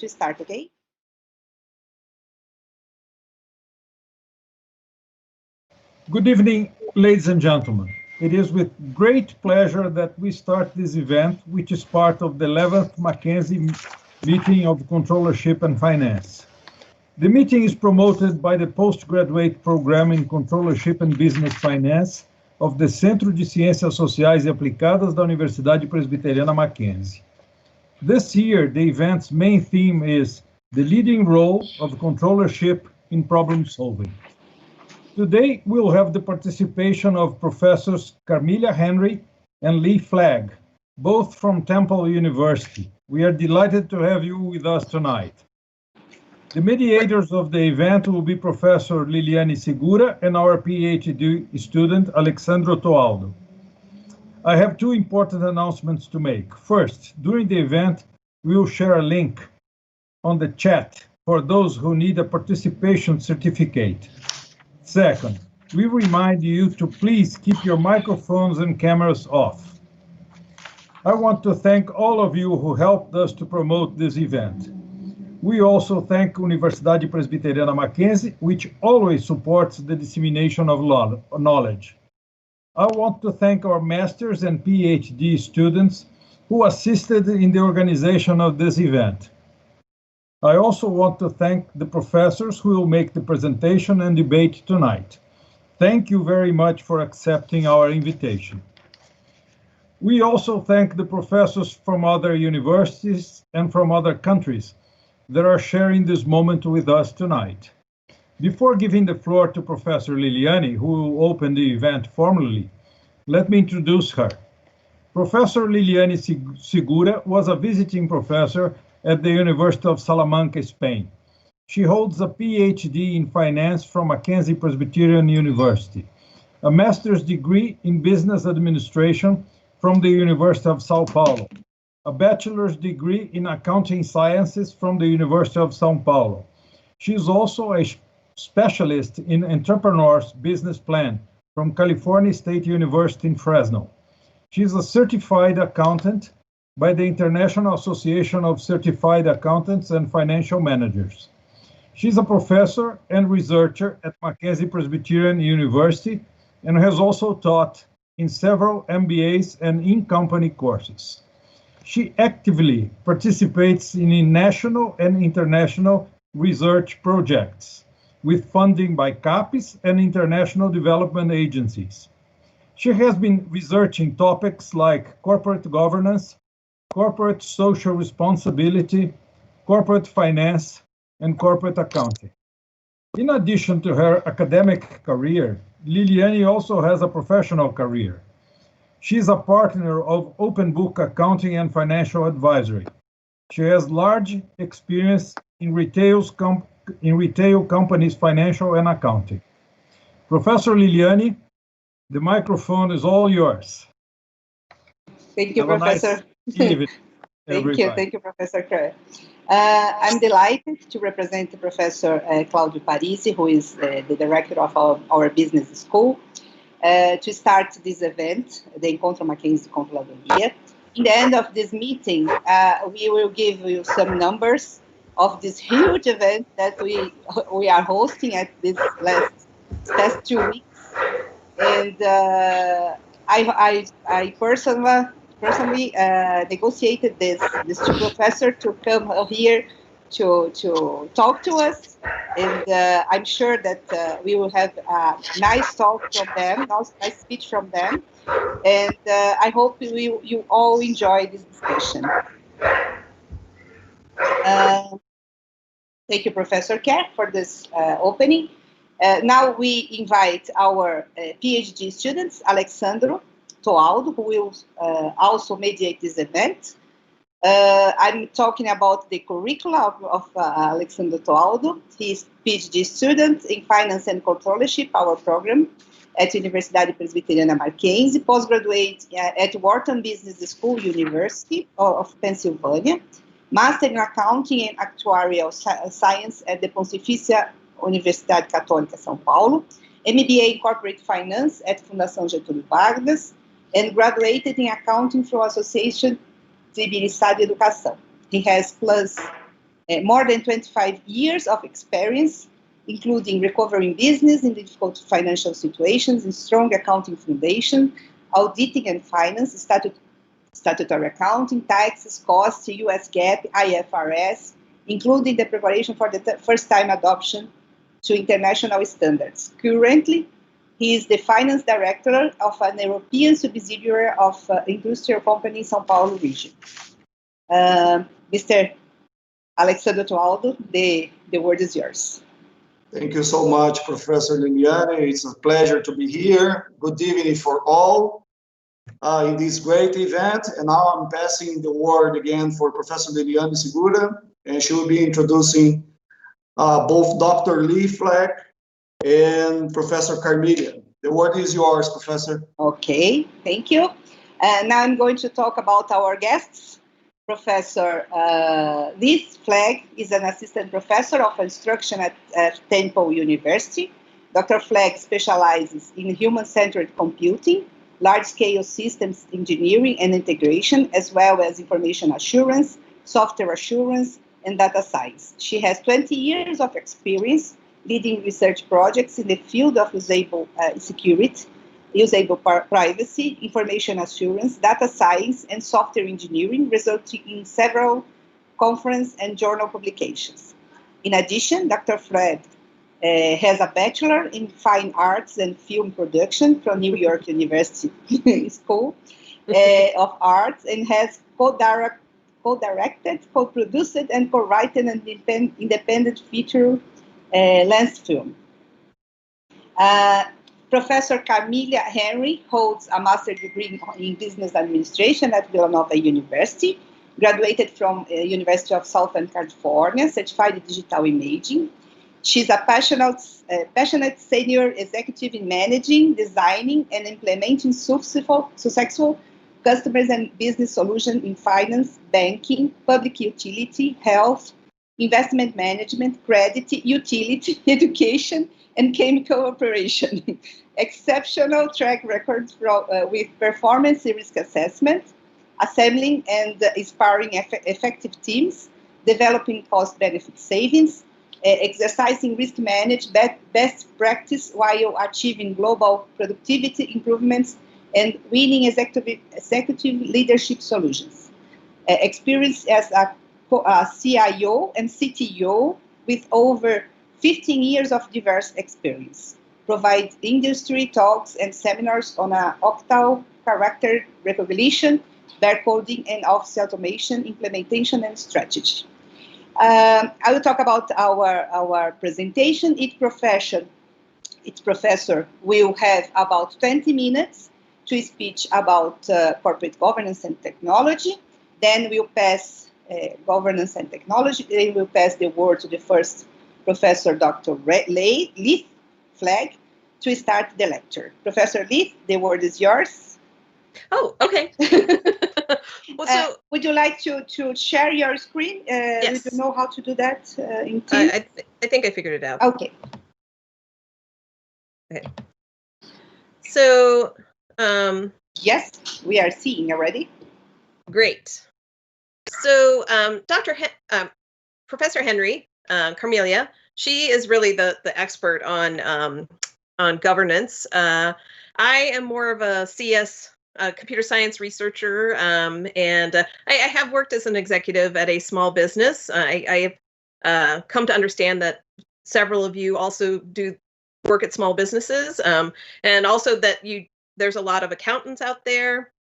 to start, okay? Good evening, ladies and gentlemen. It is with great pleasure that we start this event, which is part of the 11th Mackenzie meeting of Controllership and Finance. The meeting is promoted by the postgraduate program in Controllership and Business Finance of the Centro de Ciências Sociais e Aplicadas da Universidade Presbiteriana Mackenzie. This year, the event's main theme is the leading role of controllership in problem solving. Today, we'll have the participation of Professors Carmilla Henry and Lee Flagg, both from Temple University. We are delighted to have you with us tonight. The mediators of the event will be Professor Liliane Segura and our PhD student, Alexandro Toaldo. I have two important announcements to make. First, during the event, we will share a link on the chat for those who need a participation certificate. Second, we remind you to please keep your microphones and cameras off. I want to thank all of you who helped us to promote this event. We also thank Universidade Presbiteriana Mackenzie, which always supports the dissemination of knowledge. I want to thank our master's and PhD students who assisted in the organization of this event. I also want to thank the professors who will make the presentation and debate tonight. Thank you very much for accepting our invitation. We also thank the professors from other universities and from other countries that are sharing this moment with us tonight. Before giving the floor to Professor Liliane, who will open the event formally, let me introduce her. Professor Liliane Segura was a visiting professor at the University of Salamanca, Spain. She holds a PhD in finance from Mackenzie Presbyterian University, a master's degree in business administration from the University of Sao Paulo, a bachelor's degree in accounting sciences from the University of Sao Paulo. She is also a specialist in entrepreneur's business plan from California State University in Fresno. She is a certified accountant by the International Association of Certified Accountants and Financial Managers. She's a professor and researcher at Mackenzie Presbyterian University and has also taught in several MBAs and in-company courses. She actively participates in national and international research projects with funding by CAPES and international development agencies. She has been researching topics like corporate governance, corporate social responsibility, corporate finance, and corporate accounting. In addition to her academic career, Liliane also has a professional career. She is a partner of Open Book Accounting and Financial Advisory. She has large experience in retail companies' financial and accounting. Professor Liliane, the microphone is all yours. Thank you, Professor. Thank you, Professor Kerr. I'm delighted to represent Professor Claudio Parisi, who is the director of our business school, to start this event, the Encontro Mackenzie Controladoria. In the end of this meeting, we will give you some numbers of this huge event that we are hosting at this past 2 weeks. And I personally negotiated this two professor to come here to talk to us, and I'm sure that we will have a nice talk from them, nice speech from them, and I hope you all enjoy this discussion. Thank you, Professor Kerr, for this opening. Now we invite our PhD students, Alexandro Toaldo, who will also mediate this event. I'm talking about the curricula of Alexandro Toaldo. He is PhD student in Finance and Controllership, our program at Universidade Presbiteriana Mackenzie, postgraduate at Wharton Business School, University of Pennsylvania, Master in Accounting and Actuarial Science at the Pontifícia Universidade Católica São Paulo, MBA in Corporate Finance at Fundação Getúlio Vargas, and graduated in Accounting from Association de Educação. He has plus more than 25 years of experience, including recovering business in difficult financial situations, and strong accounting foundation, auditing and finance, statutory accounting, taxes, costs, US GAAP, IFRS, including the preparation for the first-time adoption to international standards. Currently, he is the finance director of an European subsidiary of industrial company in São Paulo region. Mr. Alexandro Toaldo, the word is yours. Thank you so much, Professor Liliane. It's a pleasure to be here. Good evening for all in this great event. And now I'm passing the word again for Professor Liliane Segura, and she will be introducing both Dr. Lee Fleck and Professor Carmelian. The word is yours, Professor. Okay, thank you. Now I'm going to talk about our guests. Professor Lee Fleck is an assistant professor of instruction at Temple University. Dr. Fleck specializes in human-centered computing, large-scale systems engineering and integration, as well as information assurance, software assurance, and data science. She has 20 years of experience leading research projects in the field of usable security, usable privacy, information assurance, data science, and software engineering, resulting in several conference and journal publications. In addition, Dr. Fleck has a bachelor in fine arts and film production from New York University School of Arts, and has co-directed, co-produced, and co-written an independent feature length film. Professor Camilla Henry holds a master's degree in business administration at Villanova University, graduated from University of Southern California, certified in digital imaging. She's a passionate senior executive in managing, designing, and implementing successful customers and business solutions in finance, banking, public utility, health, investment management, credit, utility, education, and chemical operation. Exceptional track records with performance risk assessment, assembling and inspiring effective teams, developing cost-benefit savings, exercising risk management best practice while achieving global productivity improvements and winning executive leadership solutions. Experience as a CIO and CTO with over 15 years of diverse experience. Provide industry talks and seminars on octal character recognition, barcoding, and office automation implementation and strategy. I will talk about our presentation. Each professor will have about 20 minutes to speak about corporate governance and technology. Then we'll pass governance and technology. Then we'll pass the word to the first Professor Dr. Lee Fleck to start the lecture. Professor Lee, the word is yours. Oh, okay. Well, would you like to share your screen? Yes. Do you know how to do that in Teams? I think I figured it out. Okay. Okay. So, yes, we are seeing already. Great. So, Professor Henry Carmelia, she is really the expert on governance. I am more of a CS. Computer science researcher, and I have worked as an executive at a small business. I have come to understand that several of you also do work at small businesses, and also that there's a lot of accountants out there.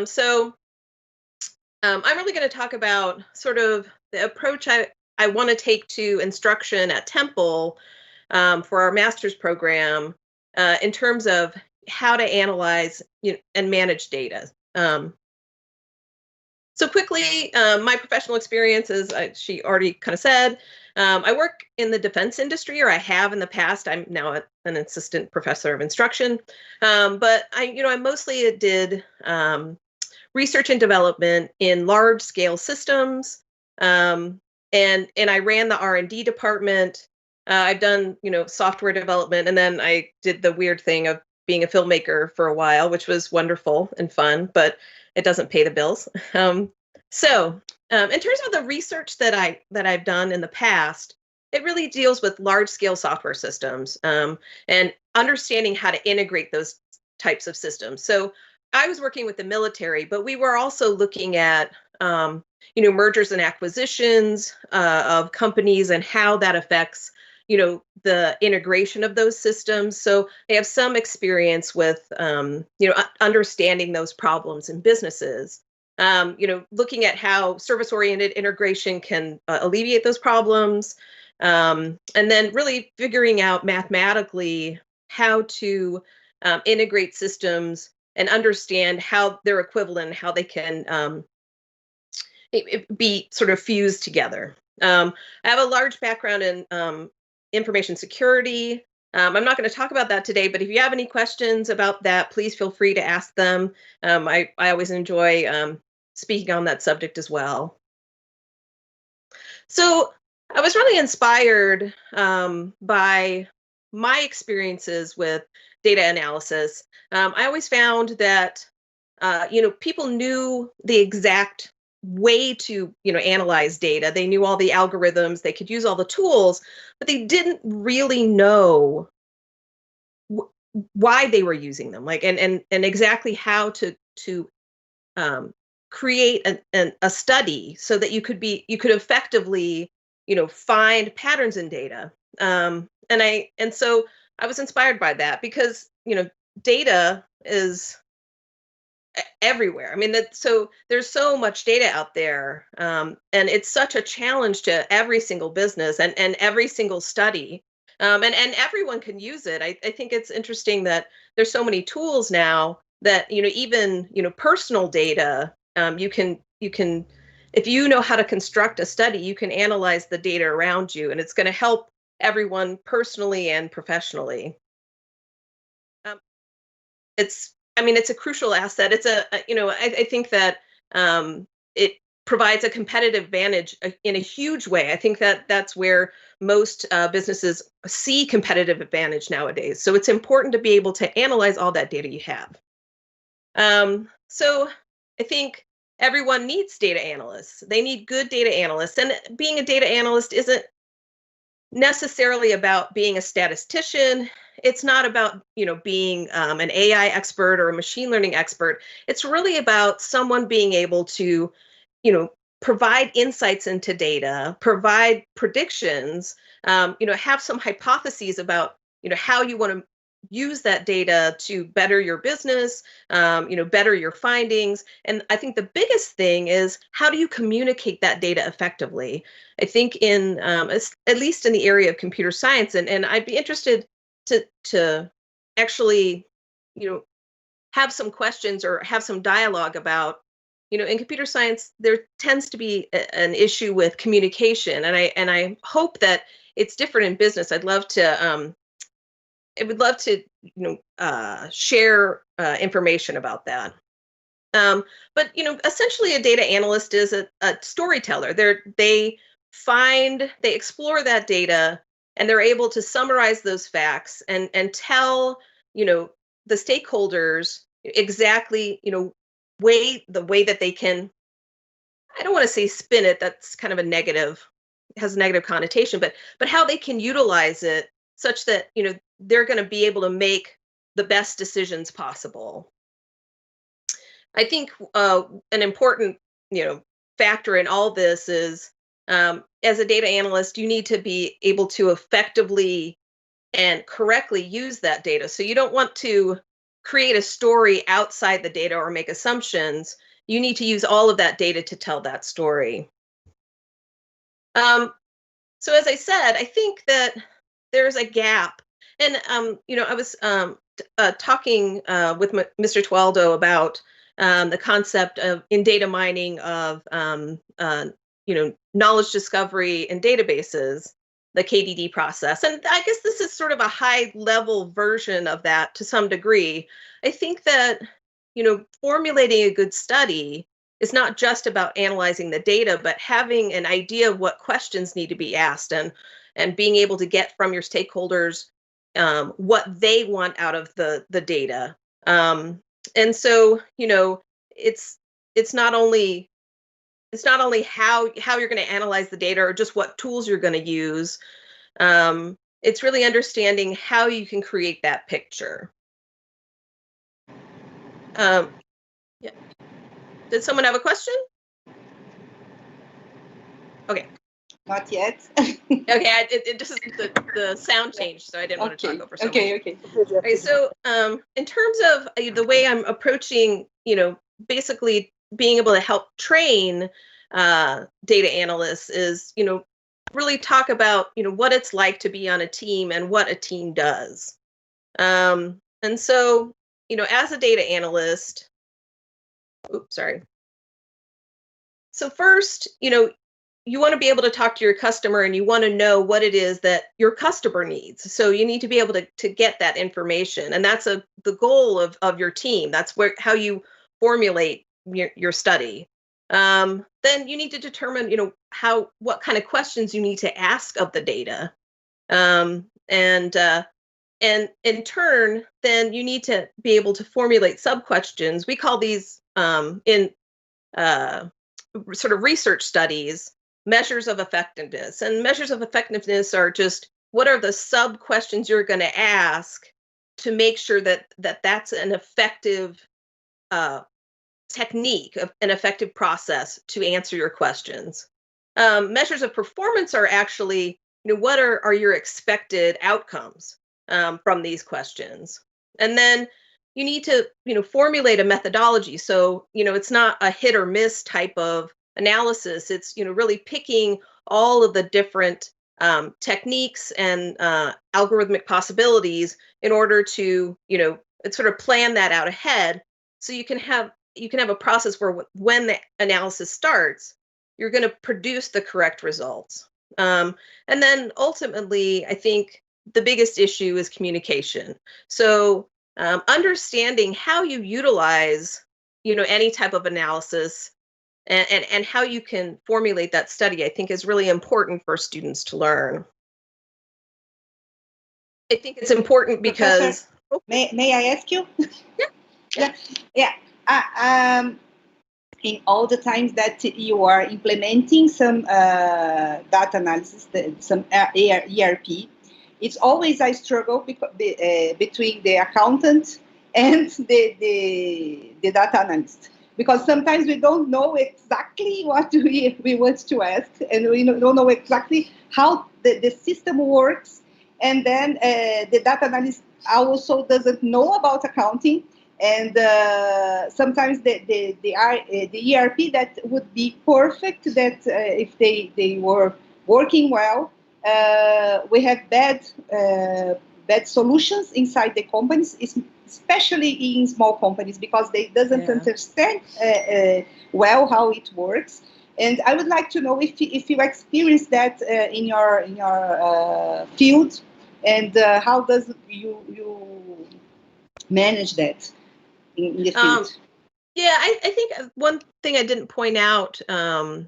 So I'm really going to talk about sort of the approach I want to take to instruction at Temple for our master's program in terms of how to analyze and manage data. So quickly, my professional experience is, she already kind of said, I work in the defense industry, or I have in the past. I'm now an assistant professor of instruction, but I mostly did research and development in large-scale systems, and I ran the R&D department. I've done software development, and then I did the weird thing of being a filmmaker for a while, which was wonderful and fun, but it doesn't pay the bills. So In terms of the research that I've done in the past, it really deals with large-scale software systems and understanding how to integrate those types of systems. So I was working with the military, but we were also looking at mergers and acquisitions of companies and how that affects the integration of those systems. So I have some experience with understanding those problems in businesses. Looking at how service-oriented integration can alleviate those problems, and then really figuring out mathematically how to integrate systems and understand how they're equivalent, how they can be sort of fused together. I have a large background in information security. I'm not going to talk about that today, but if you have any questions about that, please feel free to ask them. I always enjoy speaking on that subject as well. So I was really inspired by my experiences with data analysis. I always found that people knew the exact way to analyze data. They knew all the algorithms, they could use all the tools, but they didn't really know why they were using them, and exactly how to create a study so that you could effectively find patterns in data. And so I was inspired by that because data is everywhere. I mean, so there's so much data out there, and it's such a challenge to every single business and every single study, and everyone can use it. I think it's interesting that there's so many tools now that even personal data, you can if you know how to construct a study, you can analyze the data around you, and it's going to help everyone personally and professionally. It's a crucial asset. It's I think that it provides a competitive advantage in a huge way. I think that that's where most businesses see competitive advantage nowadays. So it's important to be able to analyze all that data you have. So I think everyone needs data analysts. They need good data analysts. And being a data analyst isn't necessarily about being a statistician. It's not about being an AI expert or a machine learning expert. It's really about someone being able to provide insights into data, provide predictions, have some hypotheses about how you want to use that data to better your business, better your findings. And I think the biggest thing is, how do you communicate that data effectively? I think in at least in the area of computer science, and I'd be interested to actually have some questions or have some dialogue about in computer science there tends to be an issue with communication, and I hope that it's different in business. I would love to share information about that. But essentially a data analyst is a storyteller. They explore that data, and they're able to summarize those facts and tell the stakeholders exactly the way that they can, I don't want to say spin it, that's kind of has a negative connotation, but how they can utilize it such that they're going to be able to make the best decisions possible. I think an important factor in all this is, as a data analyst, you need to be able to effectively and correctly use that data. So you don't want to create a story outside the data or make assumptions. You need to use all of that data to tell that story. So as I said, I think that there's a gap. And, I was talking with Mr. Tualdo about the concept of, in data mining, of, knowledge discovery in databases, the KDD process. And I guess this is sort of a high-level version of that to some degree. I think that, formulating a good study is not just about analyzing the data, but having an idea of what questions need to be asked, and being able to get from your stakeholders what they want out of the data. And so, it's not only it's not only how you're going to analyze the data or just what tools you're going to use. It's really understanding how you can create that picture. Yeah. Did someone have a question? Okay. Not yet. Okay, it just the sound changed, so I didn't want to talk over someone. Okay, so in terms of the way I'm approaching, basically being able to help train data analysts is, really talk about, what it's like to be on a team and what a team does. And so, as a data analyst, oops, sorry. So first, you want to be able to talk to your customer and you want to know what it is that your customer needs. So you need to be able to get that information. And that's the goal of your team. That's how you formulate your study. Then you need to determine, what kind of questions you need to ask of the data. And in turn, then you need to be able to formulate sub-questions. We call these in sort of research studies, measures of effectiveness. And measures of effectiveness are just what are the sub questions you're going to ask to make sure that that's an effective technique, an effective process to answer your questions. Measures of performance are actually, what are your expected outcomes from these questions? And then you need to, formulate a methodology. So, it's not a hit or miss type of analysis. It's, really picking all of the different techniques and algorithmic possibilities in order to, sort of plan that out ahead. So you can have a process where when the analysis starts, you're going to produce the correct results. And then ultimately, I think the biggest issue is communication. So understanding how you utilize, any type of analysis and how you can formulate that study, I think is really important for students to learn. I think it's important because... Professor, may I ask you? Yeah. In all the times that you are implementing some data analysis, some ERP, it's always a struggle between the accountant and the data analyst, because sometimes we don't know exactly what we want to ask, and we don't know exactly how the system works, and then the data analyst also doesn't know about accounting, and sometimes the ERP that would be perfect, that if they were working well, we have bad solutions inside the companies, especially in small companies, because they doesn't understand well how it works. And I would like to know if you experience that in your field, and how does you manage that in the field? Yeah, I think one thing I didn't point out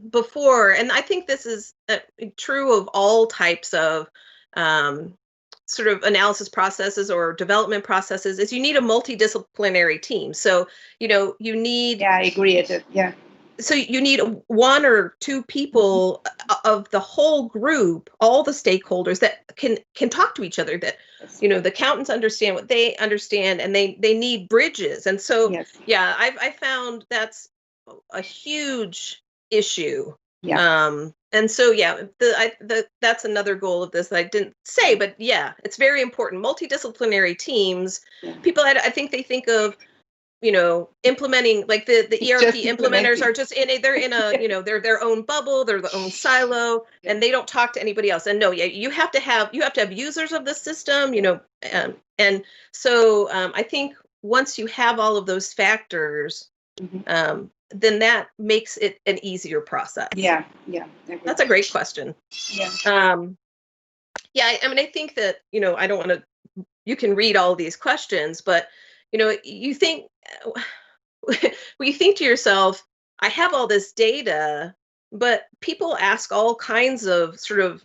before, and I think this is true of all types of sort of analysis processes or development processes, is you need a multidisciplinary team. So, you need... Yeah, I agree with it, yeah. So you need one or two people of the whole group, all the stakeholders that can talk to each other, that, the accountants understand what they understand, and they need bridges. And so, yeah, I found that's a huge issue. Yeah. And so, yeah, that's another goal of this that I didn't say, but yeah, it's very important. Multidisciplinary teams, people, I think they think of, implementing, like the ERP implementers are just they're in a, they're their own bubble, they're their own silo, and they don't talk to anybody else. And no, you have to have users of the system, and so I think once you have all of those factors, then that makes it an easier process. Yeah. That's a great question. Yeah. Yeah, I mean, I think that, I don't want to, you can read all of these questions, but you think, when you think to yourself, I have all this data, but people ask all kinds of sort of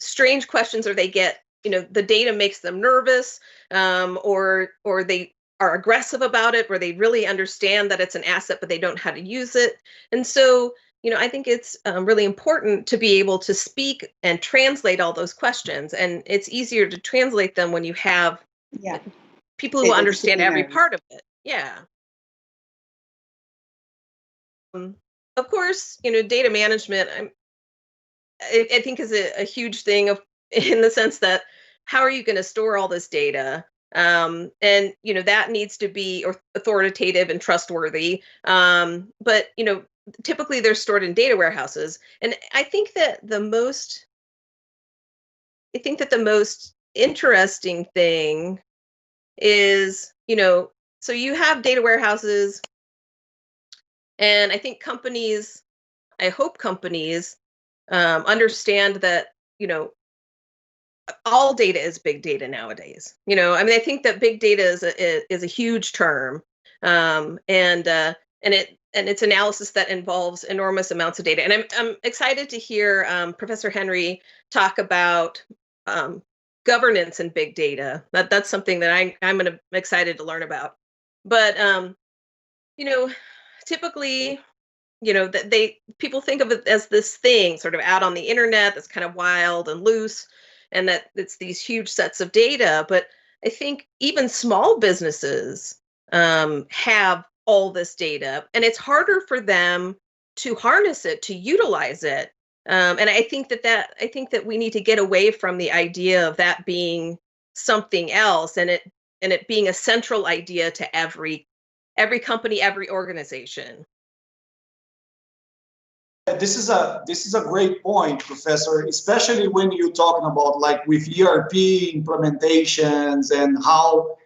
strange questions, or they get, the data makes them nervous, or they are aggressive about it, or they really understand that it's an asset, but they don't know how to use it. And so, I think it's really important to be able to speak and translate all those questions. And it's easier to translate them when you have people who understand every part of it. Yeah. Of course, data management, I think is a huge thing in the sense that how are you going to store all this data? And that needs to be authoritative and trustworthy. But typically they're stored in data warehouses, and I think that the most interesting thing is so you have data warehouses, and I think I hope companies understand that all data is big data nowadays. I think that big data is a huge term, and it's analysis that involves enormous amounts of data. And I'm excited to hear Professor Henry talk about governance in big data. That's something that I'm excited to learn about. But typically, that people think of it as this thing sort of out on the internet that's kind of wild and loose, and that it's these huge sets of data. But I think even small businesses have all this data, and it's harder for them to harness it, to utilize it. And I think that we need to get away from the idea of that being something else, and it being a central idea to every company, every organization. This is a great point, Professor, especially when you're talking about like with ERP implementations and how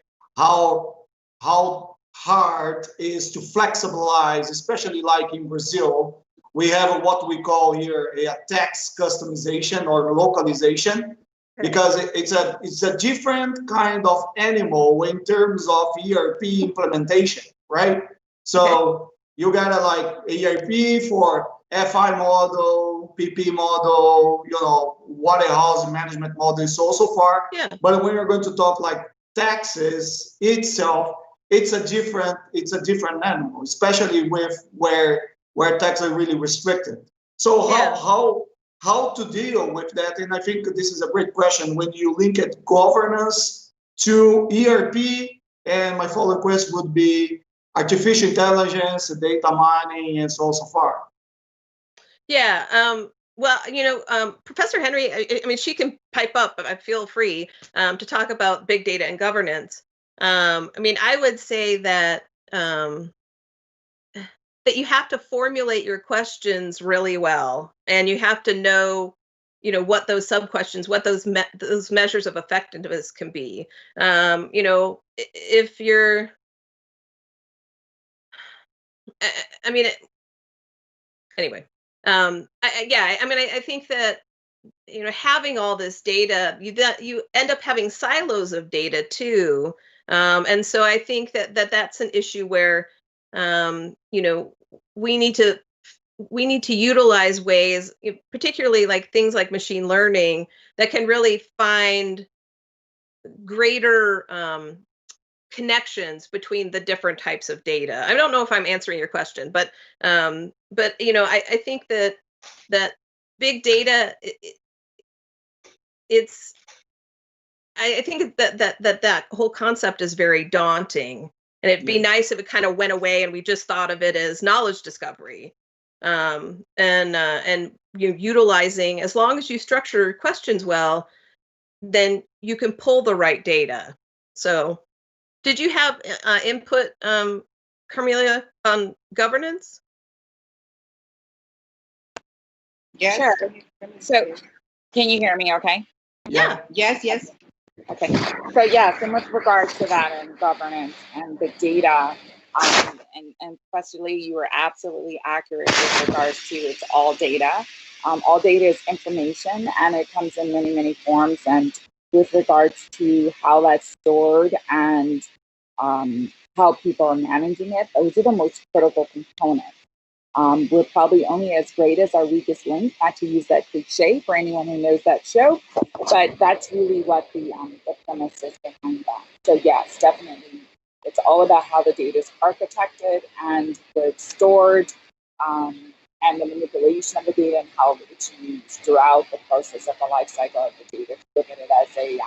hard is to flexibilize, especially like in Brazil, we have what we call here a tax customization or localization, because it's a different kind of animal in terms of ERP implementation, right? So you got like ERP for FI model, PP model, warehouse management model, so far. Yeah. But when you're going to talk like taxes itself, it's a different animal, especially with where taxes are really restricted. So how to deal with that? And I think this is a great question when you link it governance to ERP. And my following question would be artificial intelligence, data mining, and so far. Yeah. Well, Professor Henry, I mean, she can pipe up, but I feel free to talk about big data and governance. I mean, I would say that that you have to formulate your questions really well, and you have to know, what those sub-questions, what those measures of effectiveness can be. If you're, I mean, anyway. I think that having all this data, you end up having silos of data too, and so I think that's an issue where we need to utilize ways, particularly like things like machine learning, that can really find greater connections between the different types of data. I don't know if I'm answering your question, but I think that big data, I think that whole concept is very daunting, and it'd be nice if it kind of went away and we just thought of it as knowledge discovery, and utilizing, as long as you structure questions well, then you can pull the right data. So did you have input, Carmelia, on governance? Yes. Sure. So, can you hear me okay? Yeah. Yes. Okay. So, yes, and with regards to that and governance and the data, and Professor Lee, you were absolutely accurate with regards to it's all data. All data is information, and it comes in many, many forms. And with regards to how that's stored and how people are managing it, those are the most critical components. We're probably only as great as our weakest link, not to use that cliche for anyone who knows that show, but that's really what the premise is behind that. So yes, definitely, it's all about how the data is architected and it's stored, and the manipulation of the data and how it's used throughout the process of the life cycle of the data. Look at it as a,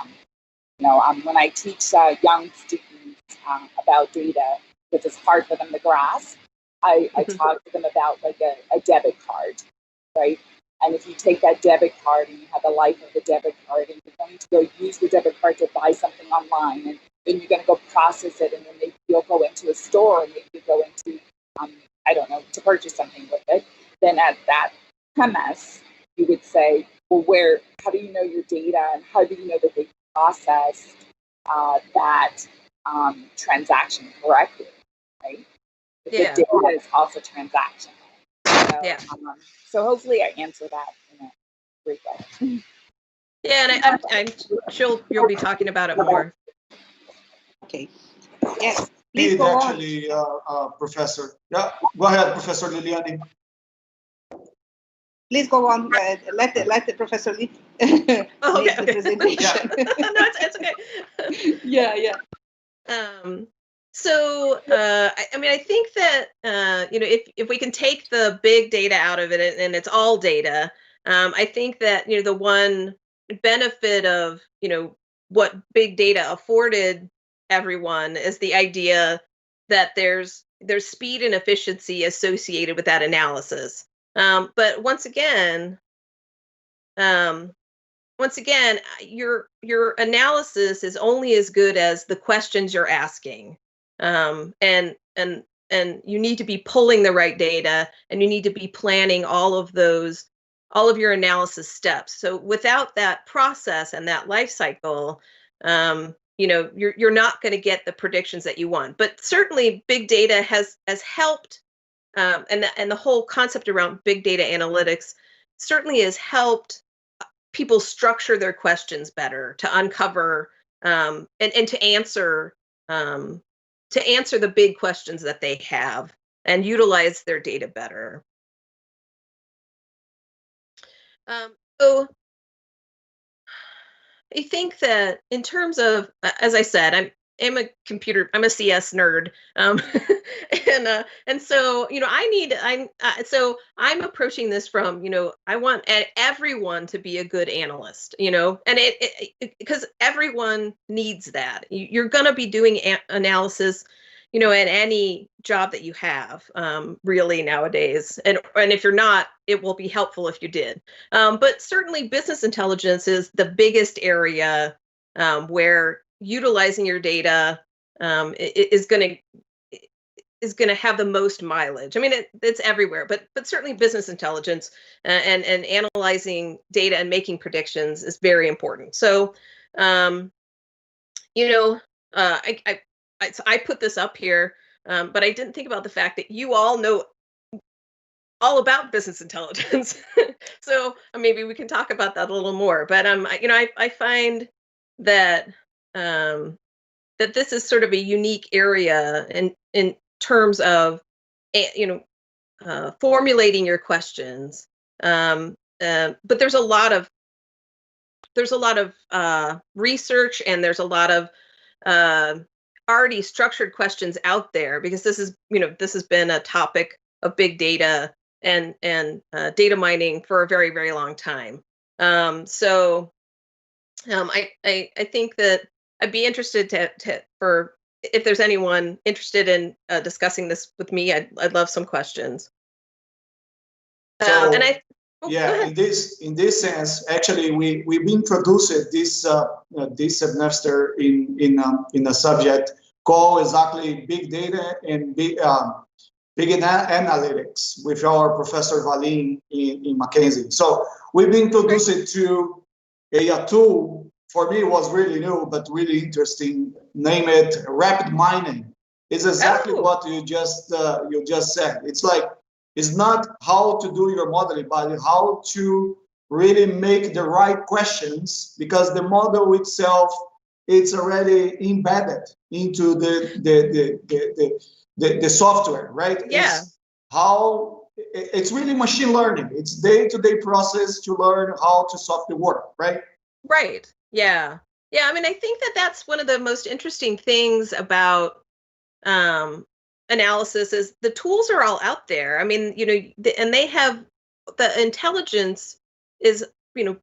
when I teach young students about data, which is hard for them to grasp, I talk to them about like a debit card, right? And if you take that debit card and you have the life of the debit card, and you're going to go use the debit card to buy something online, and then you're going to go process it, and then maybe you'll go into a store, and maybe you go into, to purchase something with it. Then at that premise, you would say, well, how do you know your data, and how do you know that they processed that transaction correctly, right? The data is also transactional. So hopefully I answer that in a brief way. Yeah, and I'm sure you'll be talking about it more. Okay. Yes. Please go actually, Professor. Yeah, go ahead, Professor Liliani. Please go on. Let the Professor lead the presentation. No, it's okay. Yeah. So, I think that, if we can take the big data out of it and it's all data, I think that, the one benefit of, what big data afforded everyone is the idea that there's speed and efficiency associated with that analysis. But once again, your analysis is only as good as the questions you're asking. And you need to be pulling the right data, and you need to be planning all of your analysis steps. So without that process and that life cycle, you're not going to get the predictions that you want. But certainly big data has helped, and the whole concept around big data analytics certainly has helped people structure their questions better, to uncover and to answer the big questions that they have and utilize their data better. So I think that in terms of, as I said, I'm a CS nerd, and so so I'm approaching this from, I want everyone to be a good analyst, and because everyone needs that. You're going to be doing analysis, in any job that you have, really nowadays, and if you're not, it will be helpful if you did. But certainly, business intelligence is the biggest area where utilizing your data is going to have the most mileage. I mean, it's everywhere, but certainly business intelligence and analyzing data and making predictions is very important. So, I put this up here, but I didn't think about the fact that you all know all about business intelligence. So maybe we can talk about that a little more. But I find that that this is sort of a unique area in terms of formulating your questions. But there's a lot of research, and there's a lot of already structured questions out there, because this has been a topic of big data and data mining for a very, very long time. So I think that I'd be interested for if there's anyone interested in discussing this with me. I'd love some questions. In this sense, actually, we've introduced this semester in a subject called exactly big data and big analytics with our Professor Valim in Mackenzie. So we've introduced it to a tool. For me, it was really new, but really interesting. Name it rapid mining. It's exactly what you just said. It's like, it's not how to do your modeling, but how to really make the right questions, because the model itself, it's already embedded into the software, right? Yeah. It's really machine learning. It's day-to-day process to learn how to solve the work, right? Right. Yeah. Yeah. I mean, I think that that's one of the most interesting things about analysis is the tools are all out there. I mean, and they have the intelligence is,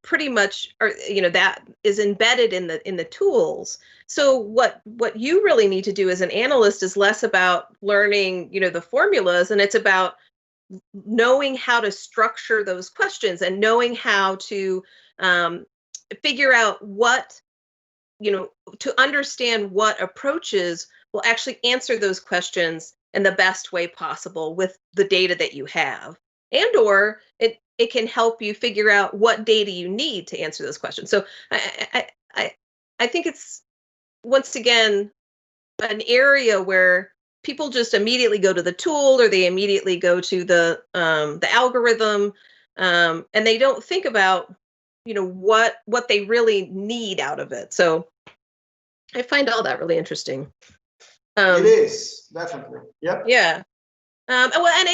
pretty much, or that is embedded in the tools. So what you really need to do as an analyst is less about learning, the formulas, and it's about knowing how to structure those questions and knowing how to figure out what, to understand what approaches will actually answer those questions in the best way possible with the data that you have. And or it can help you figure out what data you need to answer those questions. So I think it's, once again, an area where people just immediately go to the tool, or they immediately go to the algorithm, and they don't think about what they really need out of it. So I find all that really interesting. It is, definitely. Yep. Yeah. Well, and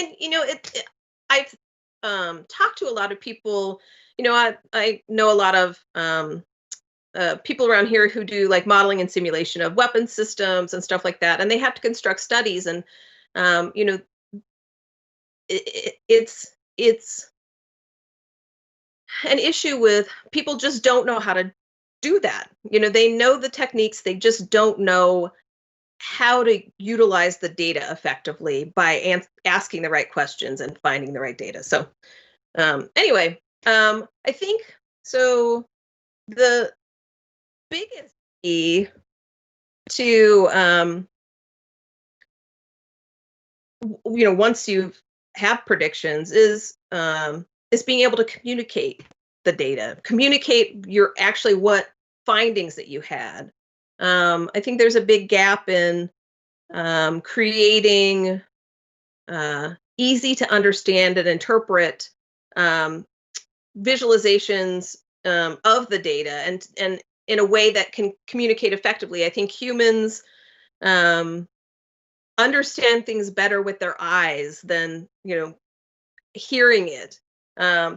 I've talked to a lot of people. I know a lot of people around here who do like modeling and simulation of weapon systems and stuff like that, and they have to construct studies, and it's an issue with people just don't know how to do that. They know the techniques, they just don't know how to utilize the data effectively by asking the right questions and finding the right data. So anyway, I think so the biggest key to once you have predictions is being able to communicate the data, communicate what findings that you had. I think there's a big gap in creating easy to understand and interpret visualizations of the data, and in a way that can communicate effectively. I think humans understand things better with their eyes than hearing it.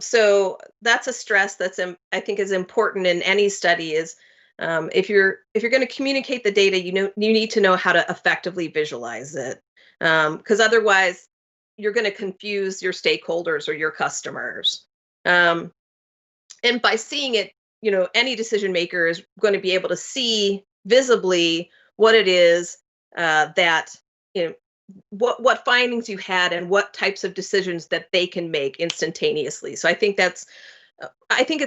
So that's a stress that's I think is important in any study. Is if you're going to communicate the data, you need to know how to effectively visualize it, because otherwise you're going to confuse your stakeholders or your customers. And by seeing it, any decision maker is going to be able to see visibly what it is that what findings you had and what types of decisions that they can make instantaneously. So I think it's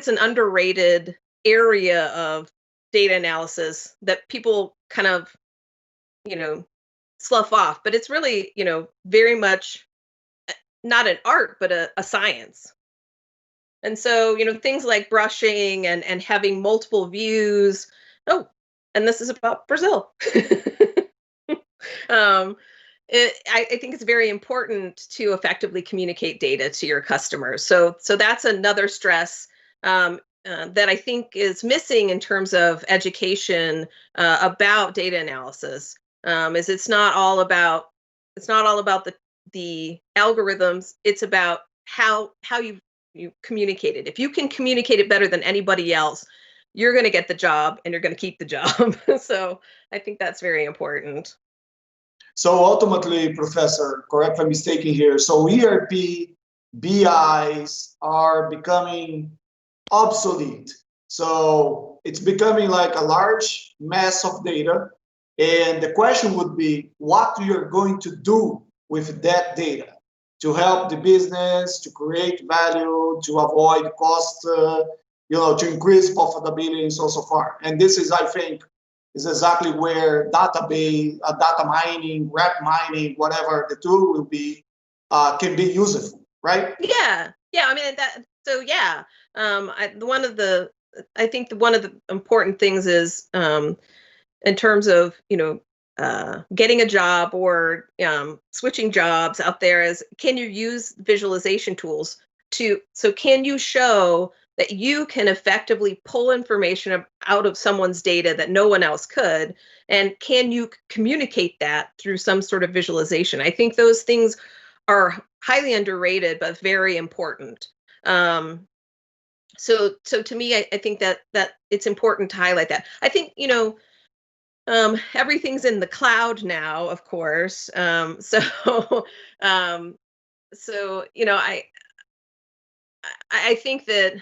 an underrated area of data analysis that people kind of, slough off, but it's really, very much not an art, but a science. And so, things like brushing and having multiple views. Oh, and this is about Brazil. I think it's very important to effectively communicate data to your customers. So that's another stress that I think is missing in terms of education about data analysis. Is it's not all about the algorithms. It's about how you communicate it. If you can communicate it better than anybody else, you're going to get the job and you're going to keep the job. So I think that's very important. So ultimately, Professor, correct if I'm mistaken here, so ERP, BIs are becoming obsolete. So it's becoming like a large mass of data. And the question would be, what you're going to do with that data to help the business, to create value, to avoid cost, to increase profitability and so far. And this is, I think, is exactly where database, data mining, rep mining, whatever the tool will be, can be useful, right? Yeah. I mean, I think one of the important things is in terms of getting a job or switching jobs out there is, can you use visualization tools so can you show that you can effectively pull information out of someone's data that no one else could, and can you communicate that through some sort of visualization? I think those things are highly underrated but very important. So to me, I think that it's important to highlight that. I think everything's in the cloud now, of course. So you know, I think that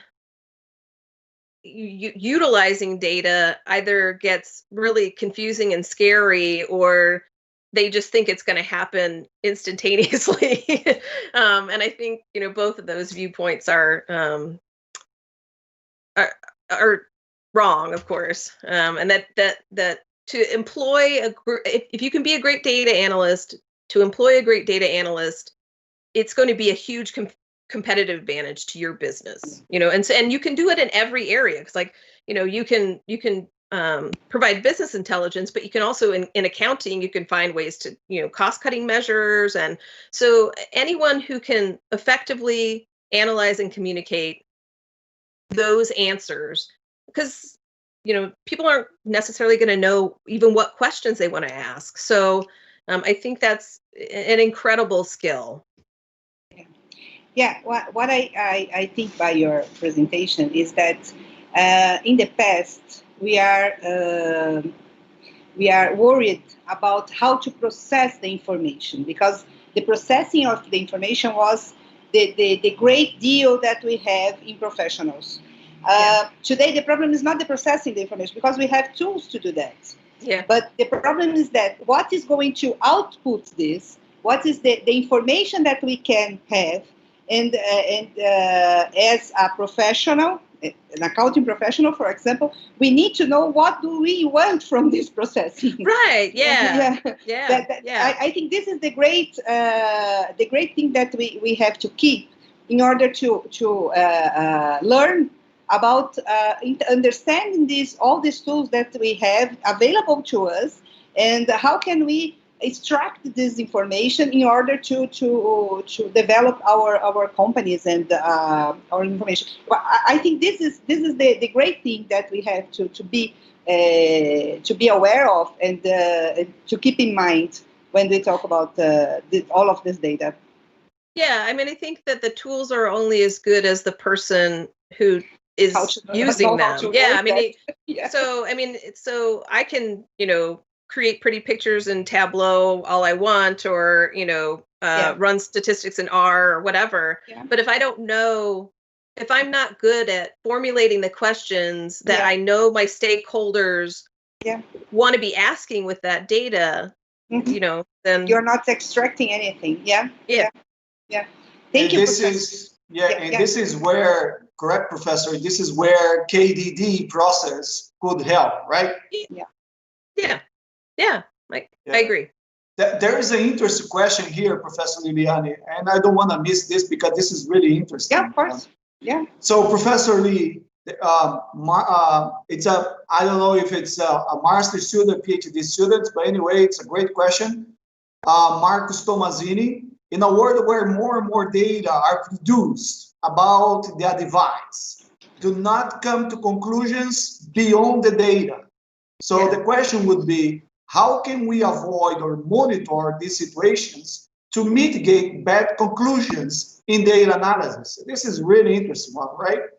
utilizing data either gets really confusing and scary, or they just think it's going to happen instantaneously. And I think, you know, both of those viewpoints are wrong, of course. And that to employ if you can be a great data analyst, to employ a great data analyst, it's going to be a huge competitive advantage to your business, you know, and you can do it in every area. Because, like, you know, you can provide business intelligence, but you can also in accounting, you can find ways to, you know, cost-cutting measures. And so anyone who can effectively analyze and communicate those answers, because, you know, people aren't necessarily going to know even what questions they want to ask. So I think that's an incredible skill. Yeah, what I think by your presentation is that in the past we are worried about how to process the information, because the processing of the information was the great deal that we have in professionals. Today the problem is not the processing the information, because we have tools to do that. Yeah. But the problem is that what is going to output this? What is the information that we can have? And as a professional, an accounting professional, for example, we need to know what do we want from this processing. Right. Yeah. I think this is the great thing that we have to keep in order to learn about understanding all these tools that we have available to us, and how can we extract this information in order to develop our companies and our information. Well, I think this is the great thing that we have to be aware of and to keep in mind when we talk about all of this data. Yeah, I mean, I think that the tools are only as good as the person who is using them. Yeah, I mean, so I can, you know, create pretty pictures in Tableau all I want, or, you know, run statistics in R or whatever. Yeah. But if I don't know, if I'm not good at formulating the questions that I know my stakeholders want to be asking with that data, you know, then you're not extracting anything. Yeah. Thank you. This is where, correct, Professor, this is where KDD process could help, right? Yeah, I agree. There is an interesting question here, Professor Liliane, and I don't want to miss this because this is really interesting. Yeah, of course. Yeah. So, Professor Lee, it's I don't know if it's a master's student, PhD student, but anyway, it's a great question. Marcus Tomasini, in a world where more and more data are produced about their device, do not come to conclusions beyond the data. So the question would be, how can we avoid or monitor these situations to mitigate bad conclusions in data analysis? This is really interesting one, right?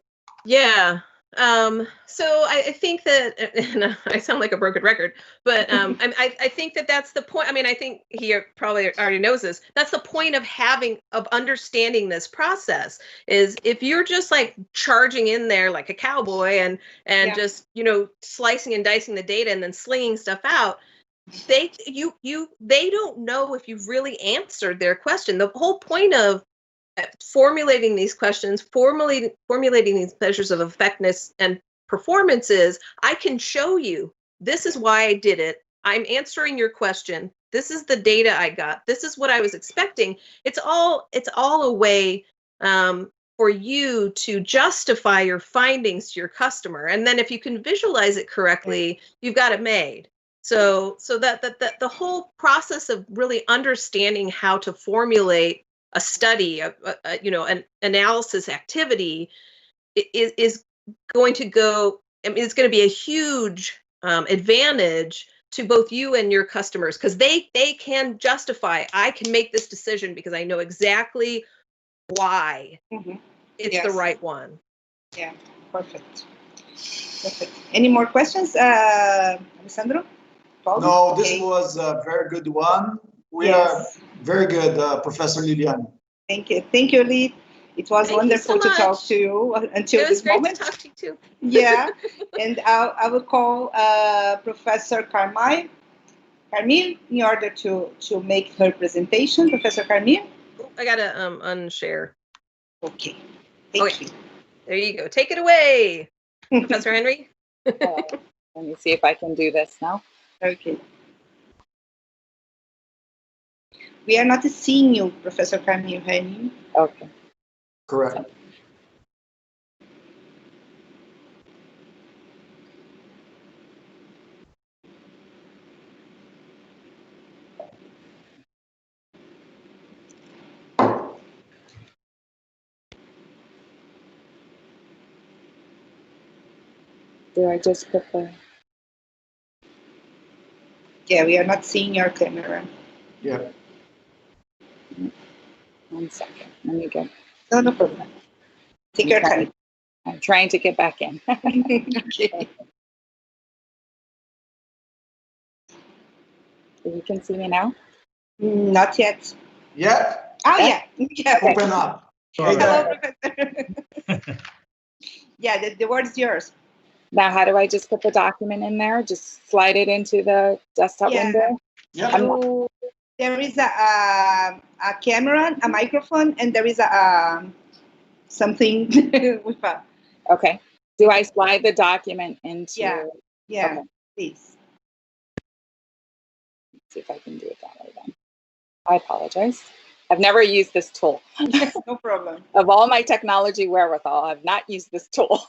Yeah. So I think that, and I sound like a broken record, but I think that that's the point. I mean, I think he probably already knows this. That's the point of understanding this process, is if you're just like charging in there like a cowboy and just, you know, slicing and dicing the data and then slinging stuff out, they don't know if you've really answered their question. The whole point of formulating these questions, formulating these measures of effectiveness and performances, I can show you, this is why I did it. I'm answering your question. This is the data I got. This is what I was expecting. It's all a way for you to justify your findings to your customer. And then if you can visualize it correctly, you've got it made. So that the whole process of really understanding how to formulate a study, an analysis activity is going to go. I mean, it's going to be a huge advantage to both you and your customers, because they can justify, I can make this decision because I know exactly why it's the right one. Yeah, perfect. Any more questions, Alessandro? problem? No, this Okay. was a very good one. We Yes. are very good, Professor Liliane. Thank you. Thank you, Lee. It was Thank you wonderful so to talk much. to you until It was this great moment. to talk to you too. Yeah, and I will call Professor Carmine in order to make her presentation. Professor Carmine. Oh, I gotta unshare. Okay. Thank you. There you go. Take it away, Professor Henry. Let me see if I can do this now. Okay. We are not seeing you, Professor Carmine. Okay. Correct. Do I just put the... Yeah, we are not seeing your camera. Yeah. 1 second. Let me get... No problem. Take your time. I'm trying to get back in. Okay. You can see me now? Not yet. Yeah. Oh, yeah. Yeah. Open up. Sorry. Hello, Professor. Yeah, the word is yours. Now, how do I just put the document in there? Just slide it into the desktop window? Yeah. There is a camera, a microphone, and there is a something with a... Okay. Do I slide the document into... Yeah, Okay. please. Let's see if I can do it that way then. I apologize. I've never used this tool. No problem. Of all my technology wherewithal, I've not used this tool.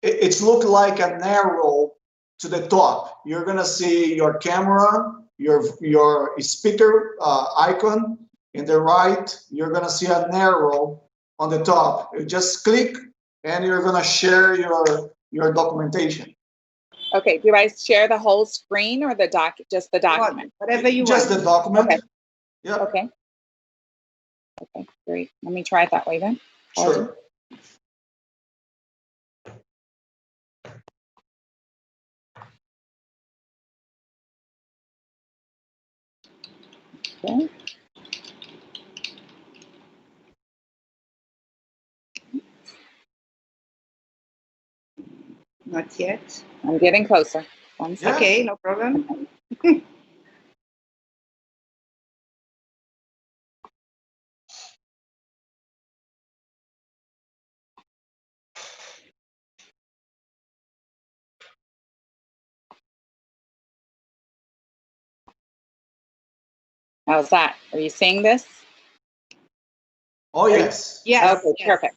It's look like an arrow to the top. You're gonna see your camera, your speaker icon. In the right, you're gonna see an arrow on the top. You just click, and you're gonna share your documentation. Okay. Do I share the whole screen or just the document? Whatever you Just want. the document. Okay. Yeah. Okay. Okay. Great. Let me try it that way then. Sure. Okay. Not yet. I'm getting closer. 1 second. Okay, no problem. How's that? Are you seeing this? Oh yes. Yes. Okay, yes. perfect.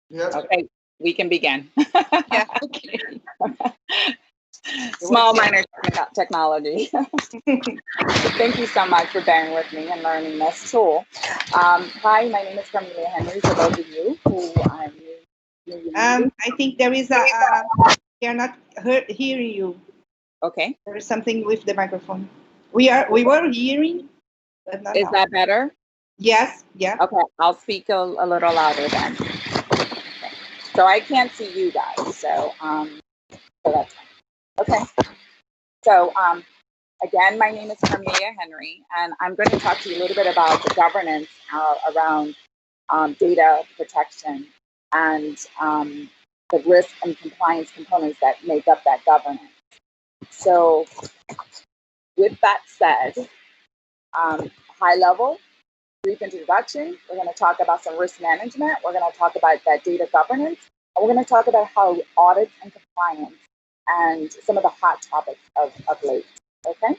Yeah. Okay, we can begin. Yeah, okay. Small minor technology. Thank you so much for bearing with me and learning this tool. Hi, my name is Cornelia Henry. For those of you who I'm new. I think there is we are not hearing you. Okay. There is something with the microphone. We were hearing, but not Is now. that better? Yes. Yeah. Okay, I'll speak a little louder then. Okay. So I can't see you guys, so that's fine. Okay. So again, my name is Cornelia Henry, and I'm going to talk to you a little bit about the governance around data protection and the risk and compliance components that make up that governance. So with that said, high level, brief introduction, we're going to talk about some risk management, we're going to talk about that data governance, and we're going to talk about how audits and compliance and some of the hot topics of late, okay?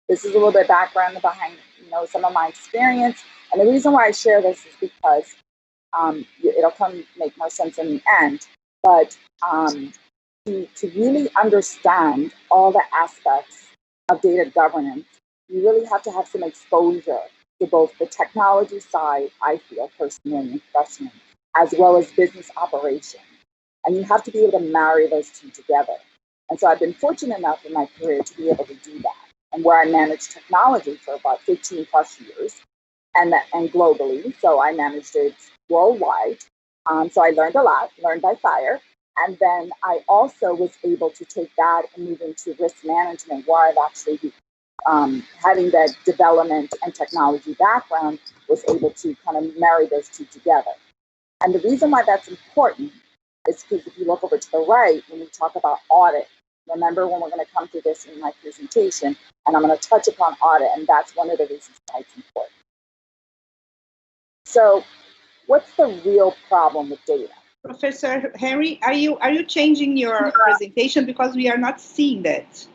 This is a little bit of background behind, some of my experience, and the reason why I share this is because it'll make more sense in the end, but to really understand all the aspects of data governance, you really have to have some exposure to both the technology side, I feel personally and professionally, as well as business operations. And you have to be able to marry those two together. And so I've been fortunate enough in my career to be able to do that. And where I managed technology for about 15 plus years, and globally. So I managed it worldwide. So I learned a lot, learned by fire. And then I also was able to take that and move into risk management, where I've actually, having that development and technology background, was able to kind of marry those two together. And the reason why that's important is because if you look over to the right, when we talk about audit, remember when we're going to come through this in my presentation, and I'm going to touch upon audit, and that's one of the reasons why it's important. So what's the real problem with data? Professor Henry, are you changing your presentation, because we are not seeing that?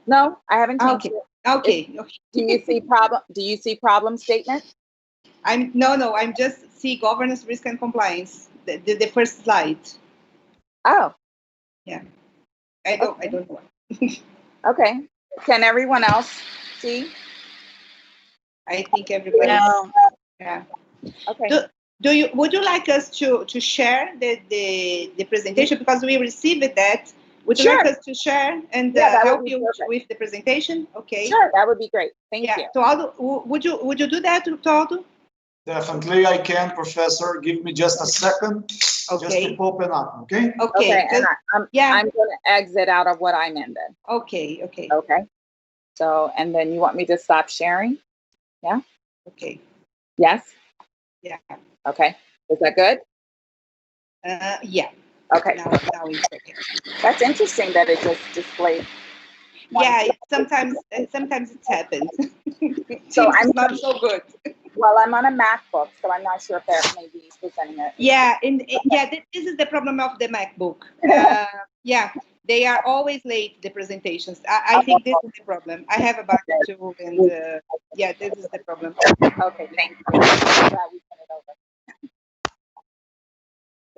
No, I haven't changed it. Okay. Do you see problem? Do you see problem statement? No. I'm just see governance, risk, and compliance. The first slide. Oh. Yeah. I don't know. Okay. Can everyone else see? I think everybody. No. Yeah. Okay. Would you like us to share the presentation, because we received that? Would you like us to share and help you with the presentation? Okay. Sure, that would be great. Thank you. Teodo, would you do that, Teodo? Definitely I can, Professor. Give me just a second. Okay. Just to open up, okay? Okay. And I'm going to exit out of what I'm in then. Okay. Okay. So, and then you want me to stop sharing? Yeah? Okay. Yes? Yeah. Okay. Is that good? Yeah. Okay. Now it's okay. That's interesting that it just displayed. Yeah, sometimes it happens. So I'm not so good. Well, I'm on a MacBook, so I'm not sure if that maybe is presenting it. Yeah, this is the problem of the MacBook. Yeah, they are always late, the presentations. I think this is the problem. I have a backup too, and yeah, this is the problem. Okay, thank you. I'm glad we put it over.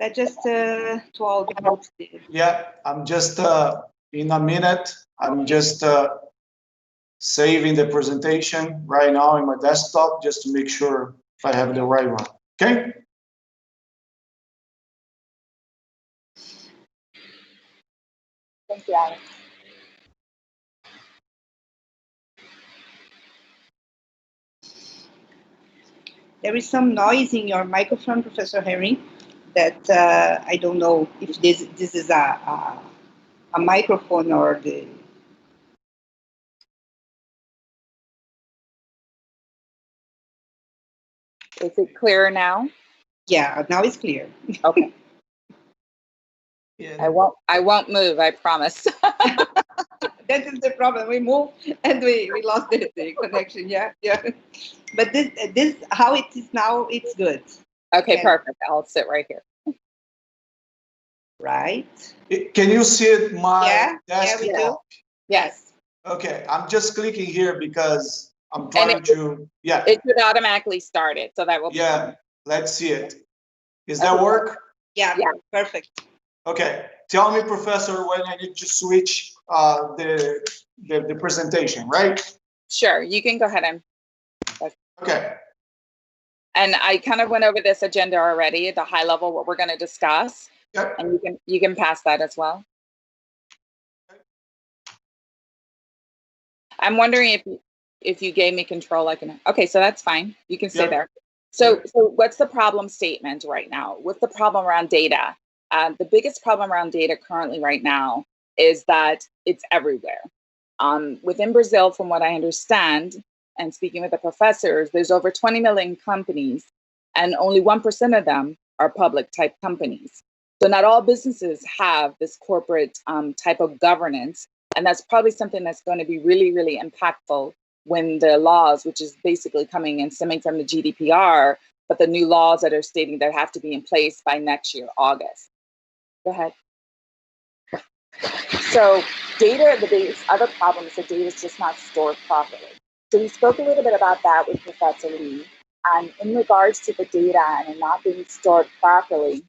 That just to all the folks did. Yeah, I'm just in a minute. I'm just saving the presentation right now in my desktop just to make sure if I have the right one. Okay. Thank you, Alex. There is some noise in your microphone, Professor Henry, that I don't know if this is a microphone or the. Is it clearer now? Yeah, now it's clear. Okay. Yeah. I won't move, I promise. That is the problem. We moved and we lost the connection. Yeah. But this how it is now, it's good. Okay, Yeah. perfect. I'll sit right here. Right. Can you see it, my desktop? Yeah, we do. Yes. Okay, I'm just clicking here because I'm trying to. Yeah. It should automatically start it, so that will. Yeah. Let's see it. Does that work? Yeah. Perfect. Okay. Tell me, Professor, when I need to switch the presentation, right? Sure. You can go ahead and. Okay. And I kind of went over this agenda already at the high level, what we're going to discuss. Yep. And you can pass that as well. I'm wondering if you gave me control, I can. Okay, so that's fine. You can stay there. So what's the problem statement right now? What's the problem around data? The biggest problem around data currently right now is that it's everywhere. Within Brazil, from what I understand, and speaking with the professors, there's over 20 million companies, and only 1% of them are public type companies. So not all businesses have this corporate type of governance, and that's probably something that's going to be really, really impactful when the laws, which is basically coming and stemming from the GDPR, but the new laws that are stating that have to be in place by next year, August. Go ahead. So data, the biggest other problem is that data is just not stored properly. So we spoke a little bit about that with Professor Lee. And in regards to the data and it not being stored properly,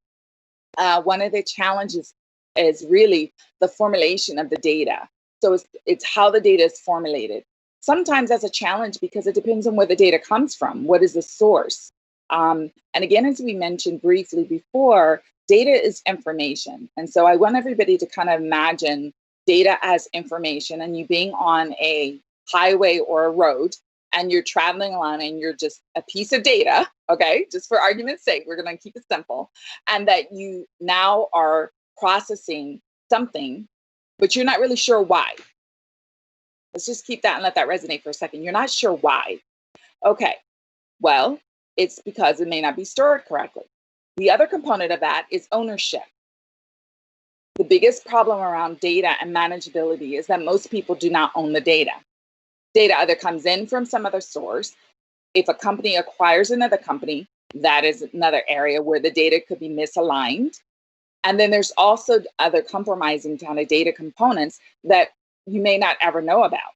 one of the challenges is really the formulation of the data. So it's how the data is formulated. Sometimes that's a challenge because it depends on where the data comes from. What is the source? And again, as we mentioned briefly before, data is information. And so I want everybody to kind of imagine data as information and you being on a highway or a road and you're traveling along and you're just a piece of data, okay, just for argument's sake, we're going to keep it simple, and that you now are processing something, but you're not really sure why. Let's just keep that and let that resonate for a second. You're not sure why. Okay, well, it's because it may not be stored correctly. The other component of that is ownership. The biggest problem around data and manageability is that most people do not own the data. Data either comes in from some other source. If a company acquires another company, that is another area where the data could be misaligned. And then there's also other compromising kind of data components that you may not ever know about.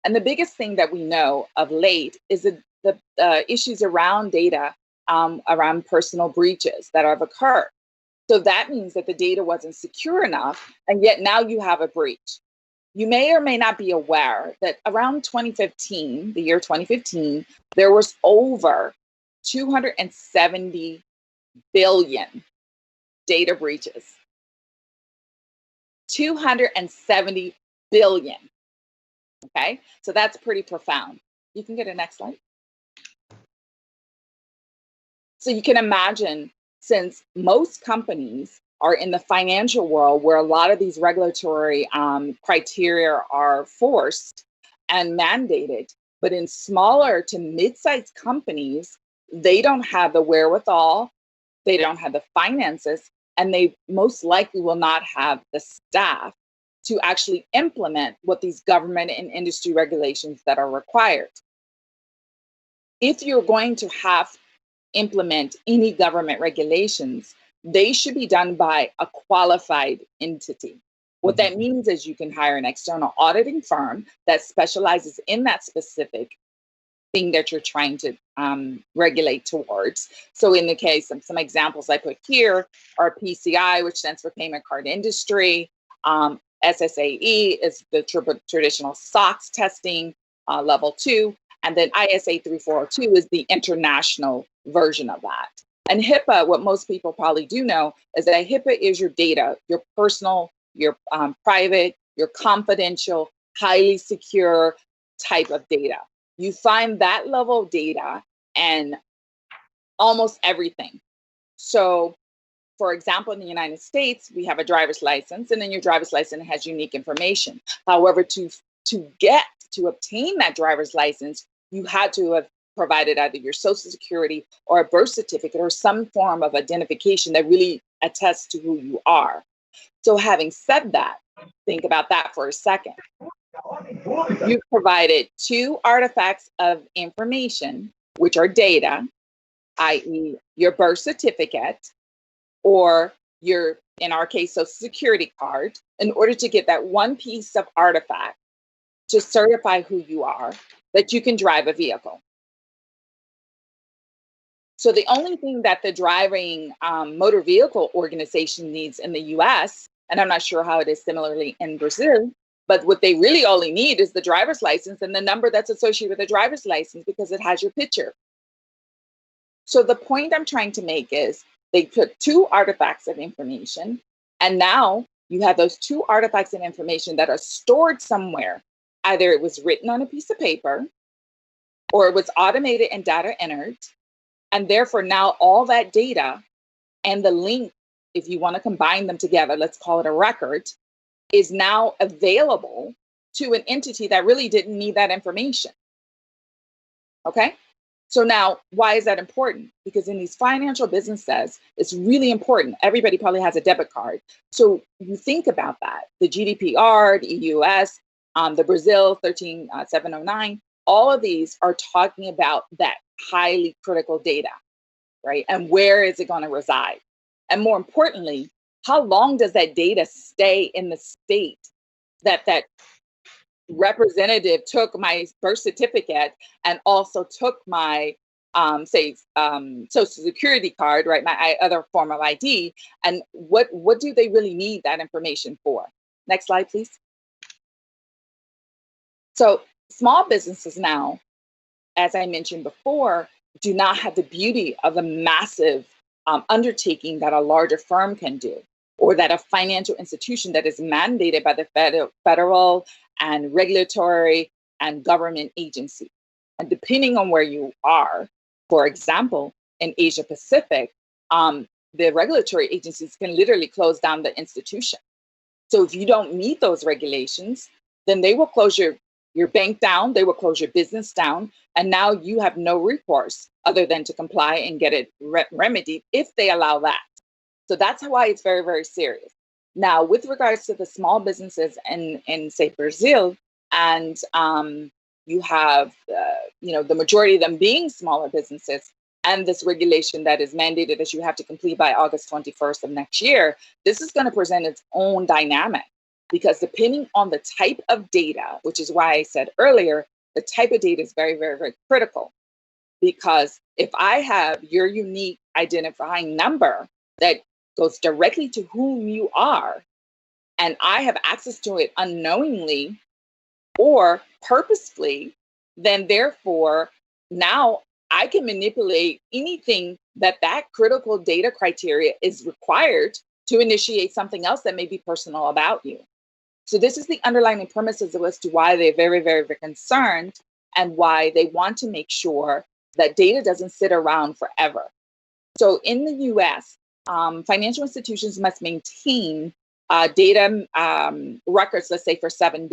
And the biggest thing that we know of late is the issues around data, around personal breaches that have occurred. So that means that the data wasn't secure enough, and yet now you have a breach. You may or may not be aware that around 2015, the year 2015, there was over 270 billion data breaches. 270 billion. Okay, so that's pretty profound. You can get a next slide. So you can imagine, since most companies are in the financial world where a lot of these regulatory criteria are forced and mandated, but in smaller to mid-sized companies, they don't have the wherewithal, they don't have the finances, and they most likely will not have the staff to actually implement what these government and industry regulations that are required. If you're going to have implement any government regulations, they should be done by a qualified entity. What that means is you can hire an external auditing firm that specializes in that specific thing that you're trying to regulate towards. So in the case of some examples I put here are PCI, which stands for Payment Card Industry. SSAE is the traditional SOX testing, level 2. And then ISA 3402 is the international version of that. And HIPAA, what most people probably do know, is that HIPAA is your data, your personal, your private, your confidential, highly secure type of data. You find that level of data in almost everything. So, for example, in the United States, we have a driver's license, and then your driver's license has unique information. However, to obtain that driver's license, you had to have provided either your social security or a birth certificate or some form of identification that really attests to who you are. So having said that, think about that for a second. You've provided 2 artifacts of information, which are data, i.e. your birth certificate or your, in our case, social security card, in order to get that one piece of artifact to certify who you are, that you can drive a vehicle. So the only thing that the driving motor vehicle organization needs in the US, and I'm not sure how it is similarly in Brazil, but what they really only need is the driver's license and the number that's associated with the driver's license because it has your picture. So the point I'm trying to make is they put 2 artifacts of information, and now you have those 2 artifacts of information that are stored somewhere. Either it was written on a piece of paper or it was automated and data entered. And therefore now all that data and the link, if you want to combine them together, let's call it a record, is now available to an entity that really didn't need that information. Okay? So now, why is that important? Because in these financial businesses, it's really important. Everybody probably has a debit card. So you think about that. The GDPR, the EUS, the Brazil 13709, all of these are talking about that highly critical data, right? And where is it going to reside? And more importantly, how long does that data stay in the state that that representative took my birth certificate and also took my social security card, right? My other form of ID. And what do they really need that information for? Next slide, please. So small businesses now, as I mentioned before, do not have the beauty of the massive undertaking that a larger firm can do, or that a financial institution that is mandated by the federal and regulatory and government agency. And depending on where you are, for example, in Asia Pacific, the regulatory agencies can literally close down the institution. So if you don't meet those regulations, then they will close your bank down, they will close your business down, and now you have no recourse other than to comply and get it remedied if they allow that. So that's why it's very, very serious. Now, with regards to the small businesses in say, Brazil, and you have, the majority of them being smaller businesses, and this regulation that is mandated that you have to complete by August 21st of next year, this is going to present its own dynamic, because depending on the type of data, which is why I said earlier, the type of data is very, very, very critical. Because if I have your unique identifying number that goes directly to whom you are, and I have access to it unknowingly or purposefully, then therefore now I can manipulate anything that critical data criteria is required to initiate something else that may be personal about you. So this is the underlying premises as to why they're very, very, very concerned, and why they want to make sure that data doesn't sit around forever. So in the US, financial institutions must maintain data records, let's say for 7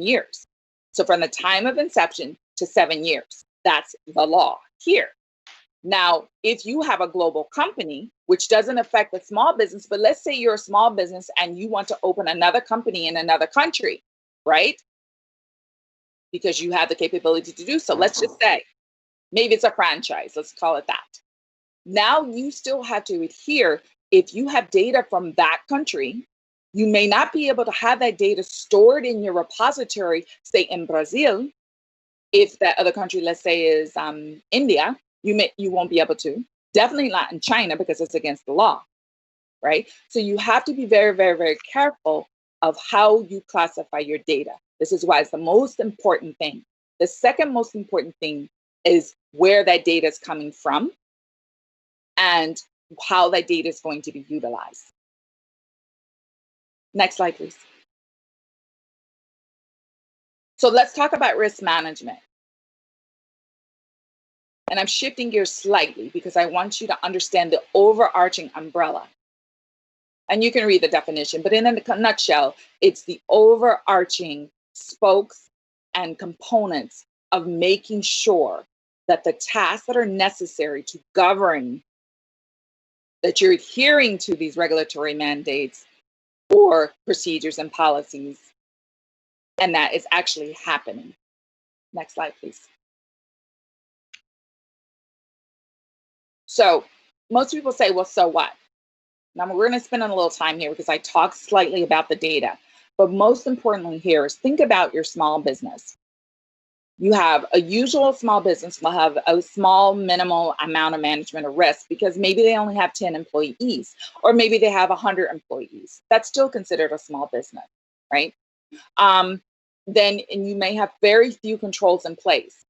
years. So from the time of inception to 7 years, that's the law here. Now, if you have a global company, which doesn't affect the small business, but let's say you're a small business and you want to open another company in another country, right? Because you have the capability to do so. Let's just say, maybe it's a franchise, let's call it that. Now you still have to adhere. If you have data from that country, you may not be able to have that data stored in your repository, say in Brazil. If that other country, let's say, is India, you won't be able to. Definitely not in China, because it's against the law, right? So you have to be very, very, very careful of how you classify your data. This is why it's the most important thing. The second most important thing is where that data is coming from and how that data is going to be utilized. Next slide, please. So let's talk about risk management. And I'm shifting gears slightly because I want you to understand the overarching umbrella. And you can read the definition, but in a nutshell, it's the overarching spokes and components of making sure that the tasks that are necessary to govern that you're adhering to these regulatory mandates or procedures and policies, and that is actually happening. Next slide, please. So most people say, well, so what? Now we're going to spend a little time here because I talked slightly about the data, but most importantly here is think about your small business. You have a usual small business will have a small minimal amount of management of risk because maybe they only have 10 employees, or maybe they have 100 employees. That's still considered a small business, right? Then you may have very few controls in place.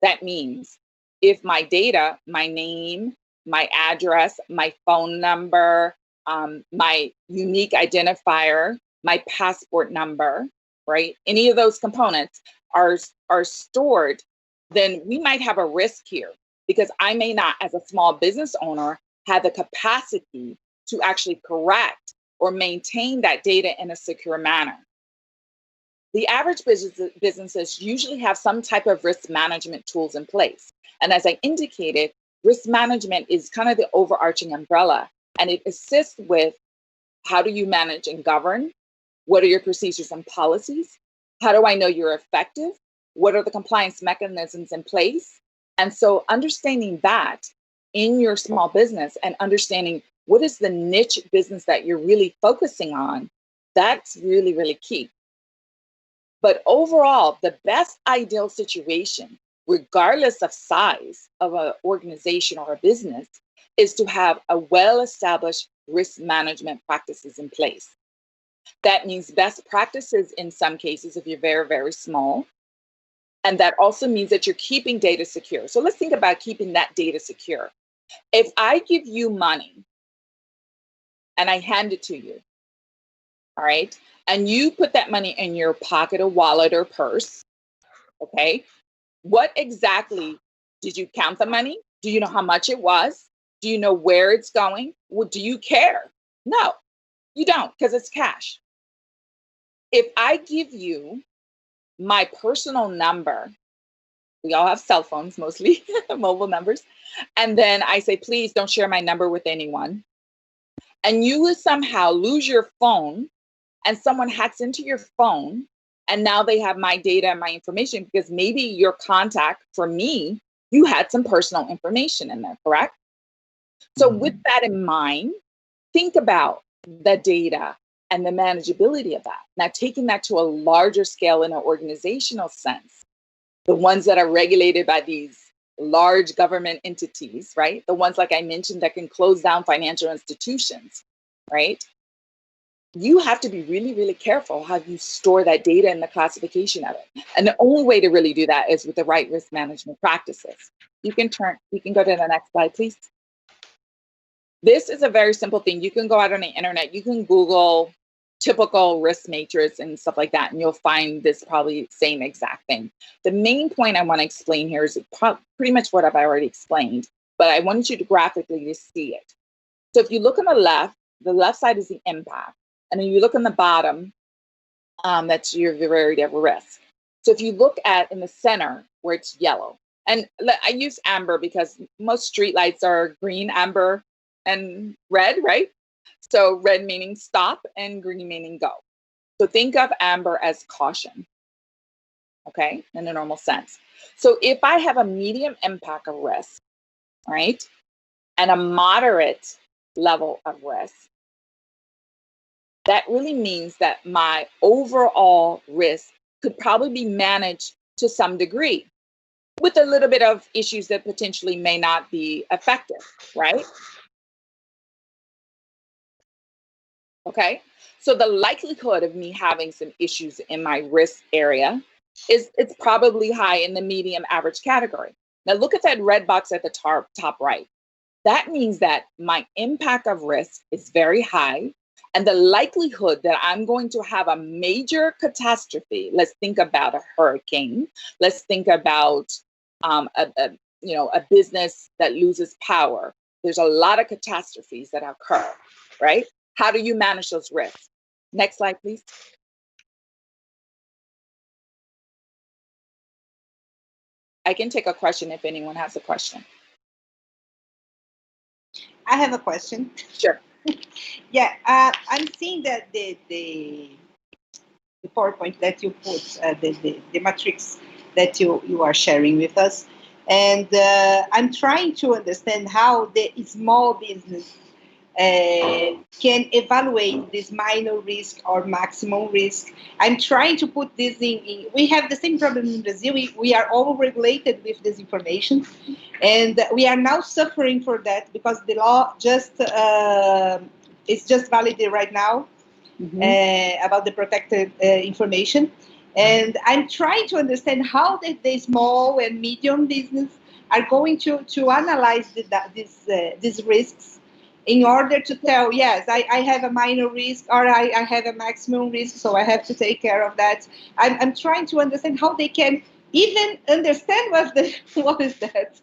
That means if my data, my name, my address, my phone number, my unique identifier, my passport number, right? Any of those components are stored, then we might have a risk here because I may not, as a small business owner, have the capacity to actually correct or maintain that data in a secure manner. The average businesses usually have some type of risk management tools in place. And as I indicated, risk management is kind of the overarching umbrella, and it assists with how do you manage and govern? What are your procedures and policies? How do I know you're effective? What are the compliance mechanisms in place? And so understanding that in your small business and understanding what is the niche business that you're really focusing on, that's really, really key. But overall, the best ideal situation, regardless of size of an organization or a business, is to have a well-established risk management practices in place. That means best practices in some cases if you're very, very small. And that also means that you're keeping data secure. So let's think about keeping that data secure. If I give you money and I hand it to you, all right, and you put that money in your pocket or wallet or purse, okay, What exactly, did you count the money? Do you know how much it was? Do you know where it's going? Well, do you care? No, you don't, because it's cash. If I give you my personal number, we all have cell phones, mostly mobile numbers, and then I say, please don't share my number with anyone, and you will somehow lose your phone, and someone hacks into your phone, and now they have my data and my information, because maybe your contact, for me, you had some personal information in there, correct? So with that in mind, think about the data and the manageability of that. Now, taking that to a larger scale in an organizational sense, the ones that are regulated by these large government entities, right? The ones, like I mentioned, that can close down financial institutions, right? You have to be really, really careful how you store that data and the classification of it. And the only way to really do that is with the right risk management practices. You can go to the next slide, please. This is a very simple thing. You can go out on the internet, you can Google typical risk matrix and stuff like that, and you'll find this probably same exact thing. The main point I want to explain here is pretty much what I've already explained, but I want you to graphically to see it. So if you look on the left side is the impact, and then you look on the bottom, that's your severity of risk. So if you look at in the center where it's yellow, and I use amber because most street lights are green, amber, and red, right? So red meaning stop and green meaning go. So think of amber as caution, okay, in a normal sense. So if I have a medium impact of risk, right, and a moderate level of risk, that really means that my overall risk could probably be managed to some degree with a little bit of issues that potentially may not be effective, right? Okay, so the likelihood of me having some issues in my risk area it's probably high in the medium average category. Now look at that red box at the top right. That means that my impact of risk is very high, and the likelihood that I'm going to have a major catastrophe, let's think about a hurricane, let's think about a business that loses power. There's a lot of catastrophes that occur, right? How do you manage those risks? Next slide, please. I can take a question if anyone has a question. I have a question. Sure. Yeah, I'm seeing that the PowerPoint that you put, the matrix that you are sharing with us, and I'm trying to understand how the small business can evaluate this minor risk or maximum risk. I'm trying to put this in we have the same problem in Brazil. We are all regulated with this information, and we are now suffering for that because the law is just validated right now about the protected information. And I'm trying to understand how the small and medium business are going to analyze these risks in order to tell, yes, I have a minor risk or I have a maximum risk, so I have to take care of that. I'm trying to understand how they can even understand what is that.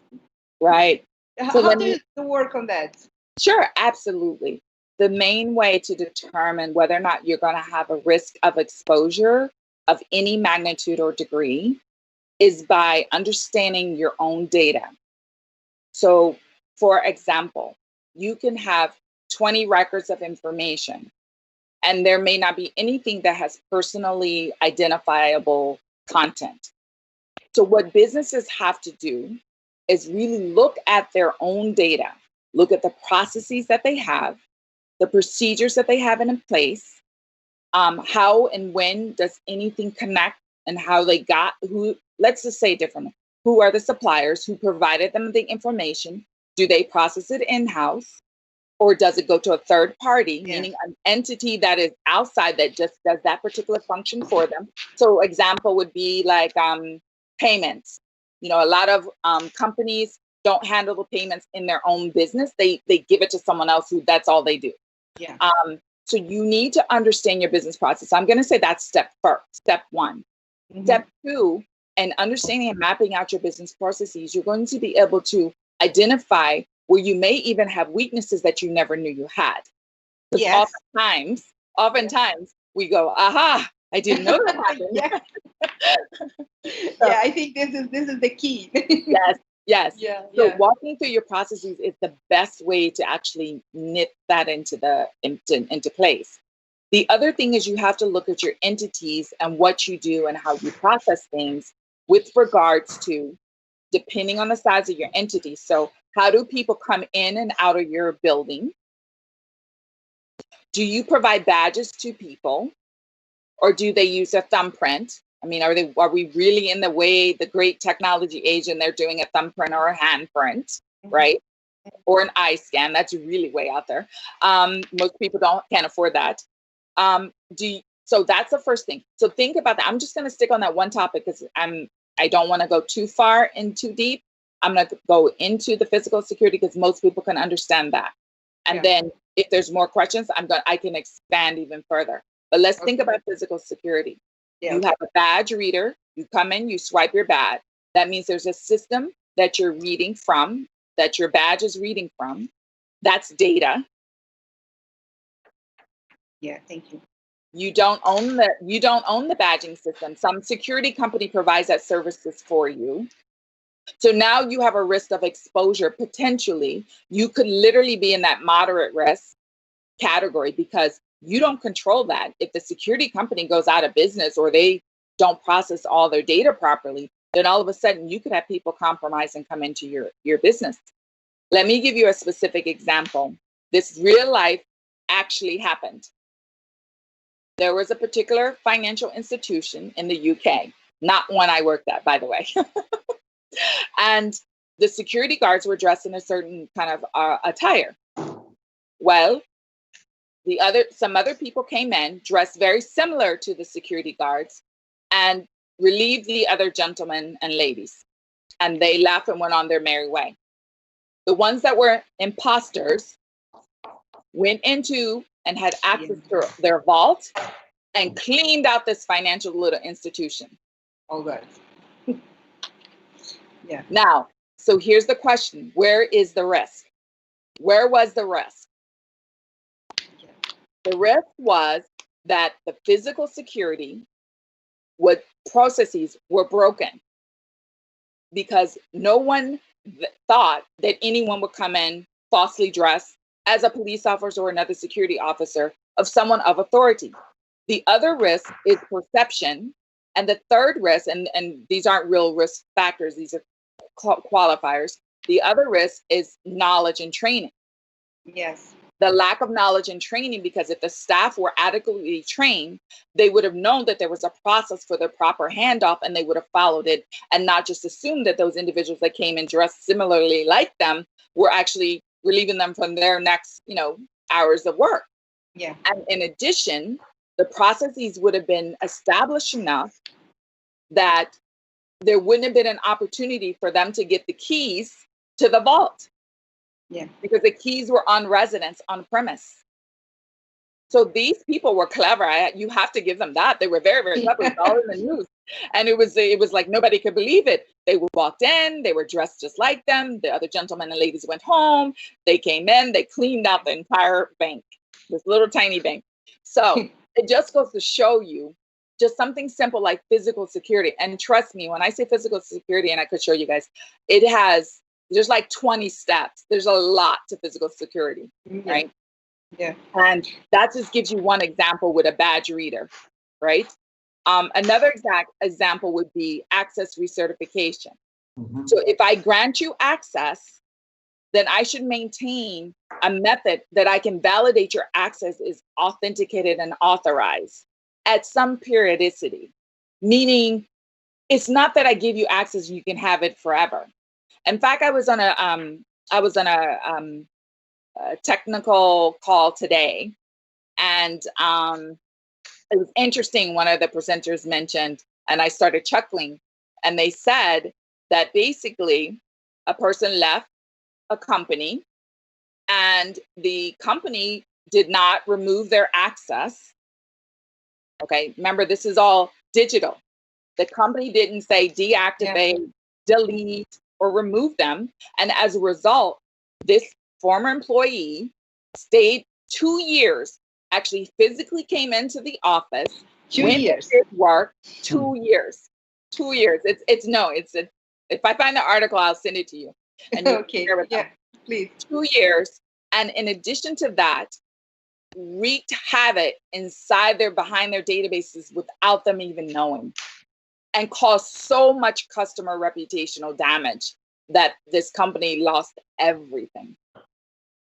Right. So how do you work on that? Sure, absolutely. The main way to determine whether or not you're going to have a risk of exposure of any magnitude or degree is by understanding your own data. So, for example, you can have 20 records of information, and there may not be anything that has personally identifiable content. So what businesses have to do is really look at their own data, look at the processes that they have, the procedures that they have in place, how and when does anything connect, and how they got let's just say it differently. Who are the suppliers who provided them the information? Do they process it in-house, or does it go to a third party, meaning an entity that is outside that just does that particular function for them? So example would be like payments. A lot of companies don't handle the payments in their own business. They give it to someone else who that's all they do. Yeah. So you need to understand your business process. I'm going to say that's step one. Mm-hmm. Step two and understanding and mapping out your business processes, you're going to be able to identify where you may even have weaknesses that you never knew you had. Because Yes. oftentimes we go, aha, I didn't know that happened. Yeah. So, Yeah, I think this is the key. yes. Yeah. So Yeah. walking through your processes is the best way to actually knit that into place. The other thing is you have to look at your entities and what you do and how you process things with regards to, depending on the size of your entity. So how do people come in and out of your building? Do you provide badges to people, or do they use a thumbprint? I mean, are we really in the great technology age and they're doing a thumbprint or a handprint, right? Or an eye scan? That's really way out there. Most people can't afford that. So that's the first thing. So think about that. I'm just going to stick on that one topic because I don't want to go too far and too deep. I'm going to go into the physical security because most people can understand that. And then if there's more questions, I can expand even further. But let's think about physical security. Yeah. You have a badge reader. You come in, you swipe your badge. That means there's a system that you're reading from, that your badge is reading from. That's data. Yeah, thank you. You don't own the badging system. Some security company provides that services for you. So now you have a risk of exposure. Potentially, you could literally be in that moderate risk category because you don't control that. If the security company goes out of business or they don't process all their data properly, then all of a sudden you could have people compromise and come into your business. Let me give you a specific example. This real life actually happened. There was a particular financial institution in the UK, not one I worked at, by the way. And the security guards were dressed in a certain kind of attire. Well, some other people came in dressed very similar to the security guards and relieved the other gentlemen and ladies. And they left and went on their merry way. The ones that were imposters went into and had access to their vault and cleaned out this financial little institution. Oh, good. Yeah. Now, so here's the question. Where is the risk? Where was the risk? The risk was that the physical security processes were broken because no one thought that anyone would come in falsely dressed as a police officer or another security officer of someone of authority. The other risk is perception. And the third risk, and these aren't real risk factors, these are qualifiers. The other risk is knowledge and training. Yes. The lack of knowledge and training, because if the staff were adequately trained, they would have known that there was a process for the proper handoff and they would have followed it and not just assumed that those individuals that came in dressed similarly like them were actually relieving them from their next, hours of work. Yeah. And in addition, the processes would have been established enough that there wouldn't have been an opportunity for them to get the keys to the vault. Yeah. Because the keys were on residence, on premise. So these people were clever. You have to give them that. They were very, very clever. It was all in the news. And it was like nobody could believe it. They walked in, they were dressed just like them. The other gentlemen and ladies went home. They came in, they cleaned out the entire bank, this little tiny bank. So it just goes to show you just something simple like physical security. And trust me, when I say physical security, and I could show you guys, there's like 20 steps. There's a lot to physical security, right? Yeah. And that just gives you one example with a badge reader, right? Another example would be access recertification. Mm-hmm. So if I grant you access, then I should maintain a method that I can validate your access is authenticated and authorized at some periodicity. Meaning, it's not that I give you access and you can have it forever. In fact, I was on a technical call today, and it was interesting. One of the presenters mentioned, and I started chuckling, and they said that basically a person left a company and the company did not remove their access. Okay, remember, this is all digital. The company didn't say deactivate, delete, or remove them. And as a result, this former employee stayed 2 years, actually physically came into the office, 2 years. Did work 2 years. 2 years. If I find the article, I'll send it to you. And Okay, yeah, please. 2 years. And in addition to that, wreaked havoc behind their databases without them even knowing, and caused so much customer reputational damage that this company lost everything.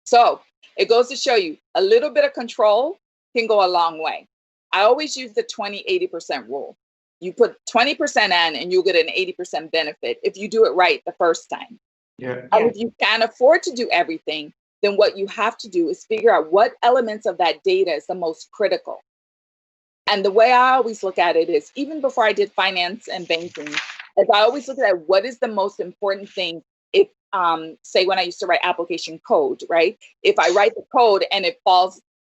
So it goes to show you a little bit of control can go a long way. I always use the 20-80% rule. You put 20% in and you'll get an 80% benefit if you do it right the first time. And if you can't afford to do everything, then what you have to do is figure out what elements of that data is the most critical. And the way I always look at it is, even before I did finance and banking, is I always look at what is the most important thing. If, say, when I used to write application code, right? If I write the code and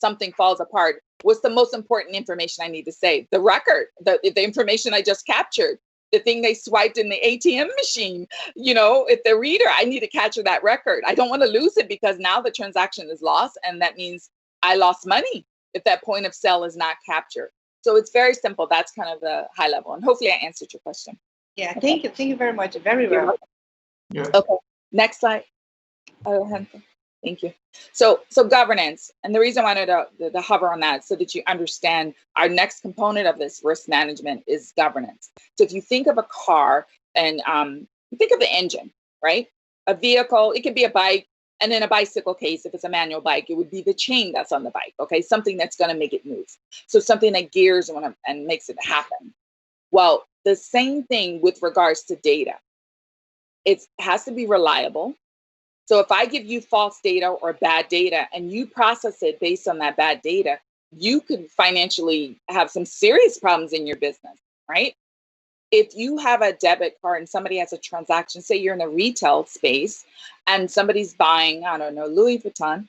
something falls apart, what's the most important information I need to say? The record, the information I just captured, the thing they swiped in the ATM machine. If the reader, I need to capture that record. I don't want to lose it, because now the transaction is lost, and that means I lost money if that point of sale is not captured. So it's very simple. That's kind of the high level, and hopefully I answered your question. Yeah, thank you. Thank you very much. Very well. Yeah. Okay, next slide. Thank you. So governance, and the reason I wanted to hover on that so that you understand our next component of this risk management is governance. So if you think of a car and you think of the engine, right? A vehicle, it can be a bike, and in a bicycle case, if it's a manual bike, it would be the chain that's on the bike, okay? Something that's going to make it move. So something that gears and makes it happen. Well, the same thing with regards to data. It has to be reliable. So if I give you false data or bad data and you process it based on that bad data, you could financially have some serious problems in your business, right? If you have a debit card and somebody has a transaction, say you're in a retail space and somebody's buying, I don't know, Louis Vuitton,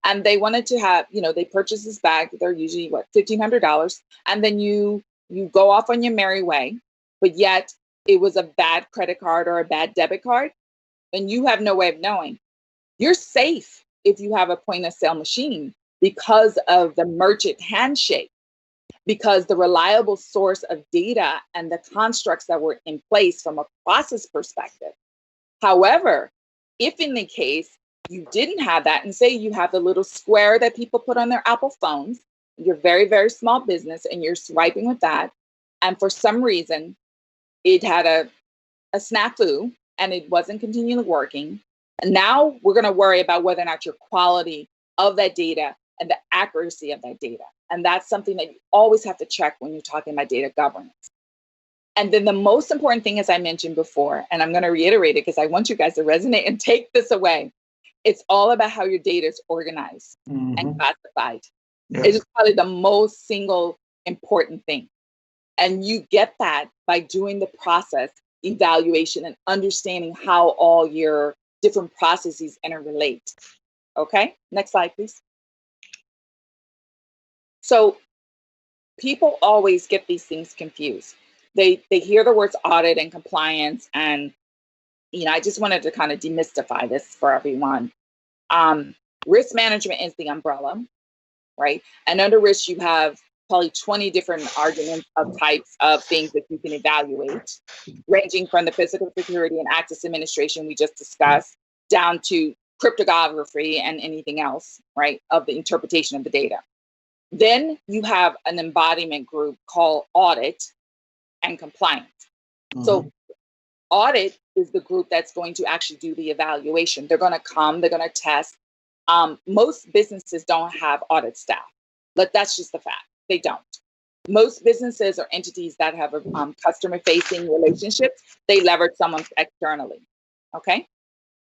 and they wanted to have, they purchase this bag, they're usually $1,500, and then you go off on your merry way, but yet it was a bad credit card or a bad debit card, and you have no way of knowing. You're safe if you have a point of sale machine because of the merchant handshake, because the reliable source of data and the constructs that were in place from a process perspective. However, if in the case you didn't have that, and say you have the little square that people put on their Apple phones, you're very, very small business and you're swiping with that, and for some reason it had a snafu and it wasn't continually working, and now we're going to worry about whether or not your quality of that data and the accuracy of that data. And that's something that you always have to check when you're talking about data governance. And then the most important thing, as I mentioned before, and I'm going to reiterate it because I want you guys to resonate and take this away. It's all about how your data is organized and classified. Yeah. It is probably the most single important thing. And you get that by doing the process evaluation and understanding how all your different processes interrelate. Okay, next slide, please. So people always get these things confused. They hear the words audit and compliance, and I just wanted to kind of demystify this for everyone. Risk management is the umbrella, right? And under risk, you have probably 20 different arguments of types of things that you can evaluate, ranging from the physical security and access administration we just discussed, down to cryptography and anything else, right, of the interpretation of the data. Then you have an embodiment group called audit and compliance. So audit is the group that's going to actually do the evaluation. They're going to come, they're going to test. Most businesses don't have audit staff, but that's just the fact. They don't. Most businesses or entities that have a customer-facing relationships, they leverage someone externally, okay?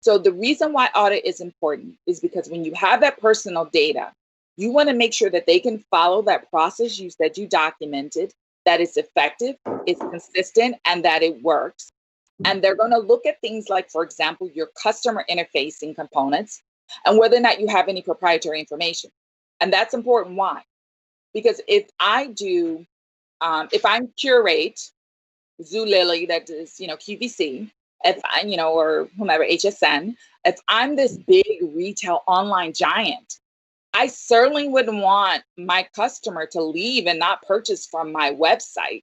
So the reason why audit is important is because when you have that personal data, you want to make sure that they can follow that process you said you documented, that it's effective, it's consistent, and that it works. And they're going to look at things like, for example, your customer interfacing components and whether or not you have any proprietary information. And that's important. Why? Because if I curate Zulily that is, QVC, if I, or whomever, HSN, if I'm this big retail online giant, I certainly wouldn't want my customer to leave and not purchase from my website.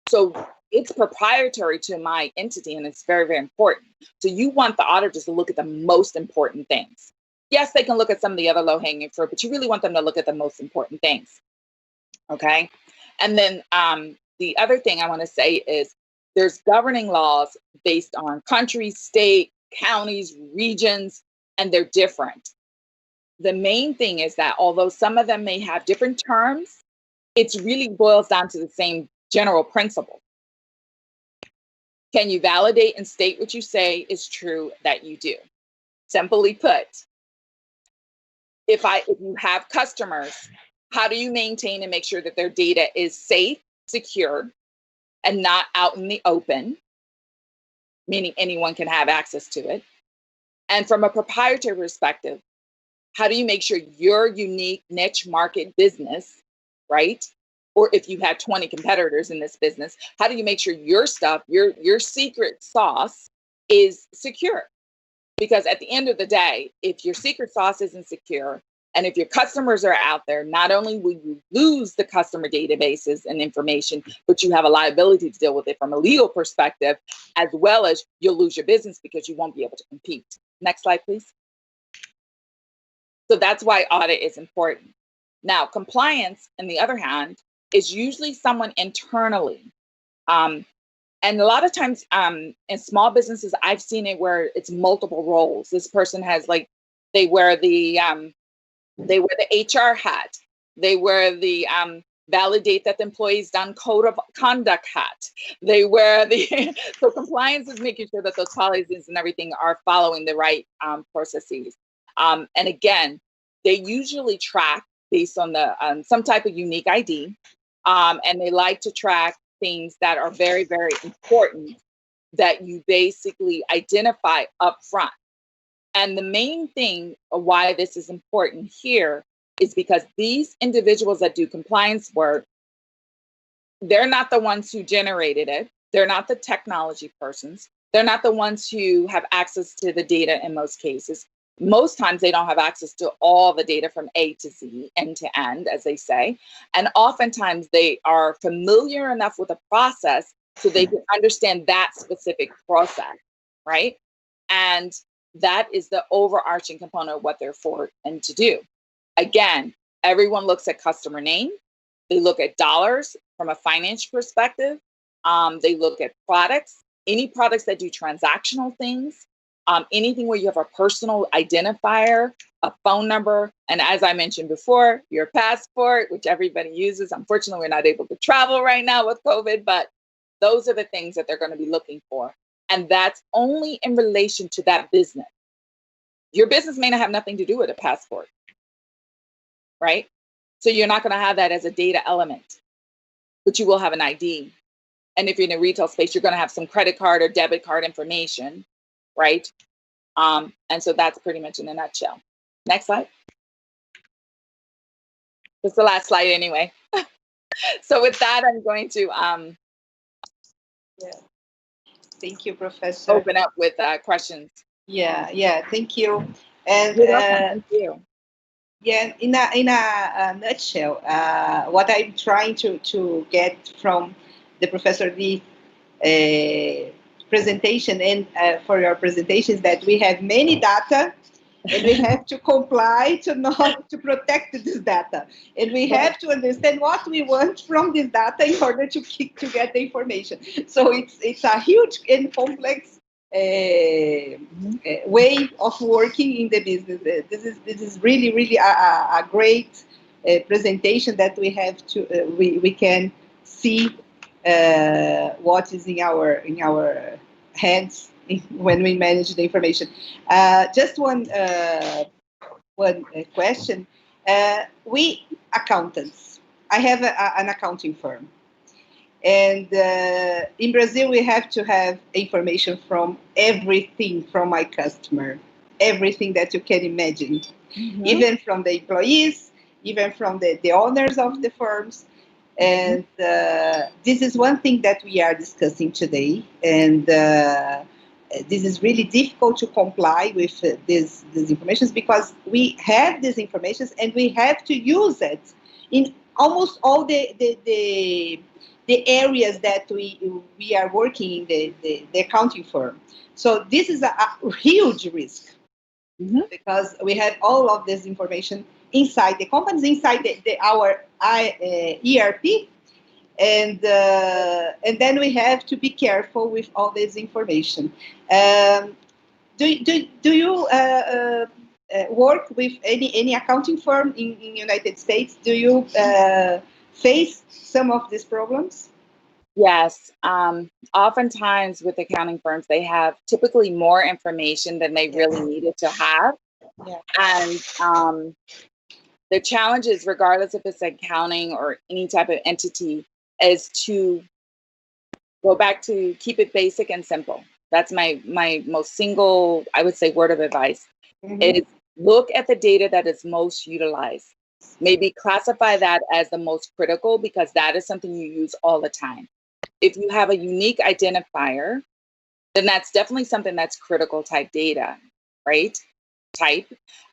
So it's proprietary to my entity, and it's very, very important. So you want the auditors to look at the most important things. Yes, they can look at some of the other low-hanging fruit, but you really want them to look at the most important things. Okay? And then the other thing I want to say is there's governing laws based on countries, state, counties, regions, and they're different. The main thing is that although some of them may have different terms, it really boils down to the same general principle. Can you validate and state what you say is true that you do? Simply put, if you have customers, how do you maintain and make sure that their data is safe, secure, and not out in the open, meaning anyone can have access to it? And from a proprietary perspective, how do you make sure your unique niche market business, right? Or if you have 20 competitors in this business, how do you make sure your stuff, your secret sauce is secure? Because at the end of the day, if your secret sauce isn't secure, and if your customers are out there, not only will you lose the customer databases and information, but you have a liability to deal with it from a legal perspective, as well as you'll lose your business because you won't be able to compete. Next slide, please. So that's why audit is important. Now, compliance, on the other hand, is usually someone internally. And a lot of times in small businesses, I've seen it where it's multiple roles. This person has they wear the HR hat. They wear the validate that the employee's done code of conduct hat. They wear so compliance is making sure that those policies and everything are following the right processes. And again, they usually track based on some type of unique ID. And they like to track things that are very, very important that you basically identify up front. And the main thing of why this is important here is because these individuals that do compliance work, they're not the ones who generated it. They're not the technology persons. They're not the ones who have access to the data in most cases. Most times they don't have access to all the data from A to Z, end to end, as they say. And oftentimes they are familiar enough with the process so they can understand that specific process, right? And that is the overarching component of what they're for and to do. Again, everyone looks at customer name. They look at dollars from a financial perspective. They look at products, any products that do transactional things. Anything where you have a personal identifier, a phone number, and as I mentioned before, your passport, which everybody uses. Unfortunately, we're not able to travel right now with COVID, but those are the things that they're going to be looking for. And that's only in relation to that business. Your business may not have nothing to do with a passport, right? So you're not going to have that as a data element, but you will have an ID. And if you're in a retail space, you're going to have some credit card or debit card information, right? And so that's pretty much in a nutshell. Next slide. That's the last slide anyway. So with that, I'm going to Thank you, Professor. Open up with questions. Yeah, thank you. And thank you. Yeah, in a nutshell, what I'm trying to get from the Professor Lee presentation and for your presentation is that we have many data and we have to comply to protect this data, and we have to understand what we want from this data in order to get the information. So it's a huge and complex way of working in the business. This is really a great presentation that we have to we can see what is in our hands when we manage the information. Just one question. We accountants, I have an accounting firm, and in Brazil we have to have information from everything from my customer, everything that you can imagine, even from the employees, even from the owners of the firms. And this is one thing that we are discussing today. And this is really difficult to comply with these information because we have these information and we have to use it in almost all the areas that we are working in the accounting firm. So this is a huge risk because we have all of this information inside the companies, inside our ERP, and then we have to be careful with all this information. Do you work with any accounting firm in United States? Do you face some of these problems? Yes. Oftentimes with accounting firms, they have typically more information than they really needed to have. Yeah. And the challenge is, regardless if it's accounting or any type of entity, is to go back to keep it basic and simple. That's my most single, I would say, word of advice. Is look at the data that is most utilized. Maybe classify that as the most critical because that is something you use all the time. If you have a unique identifier, then that's definitely something that's critical type data, right?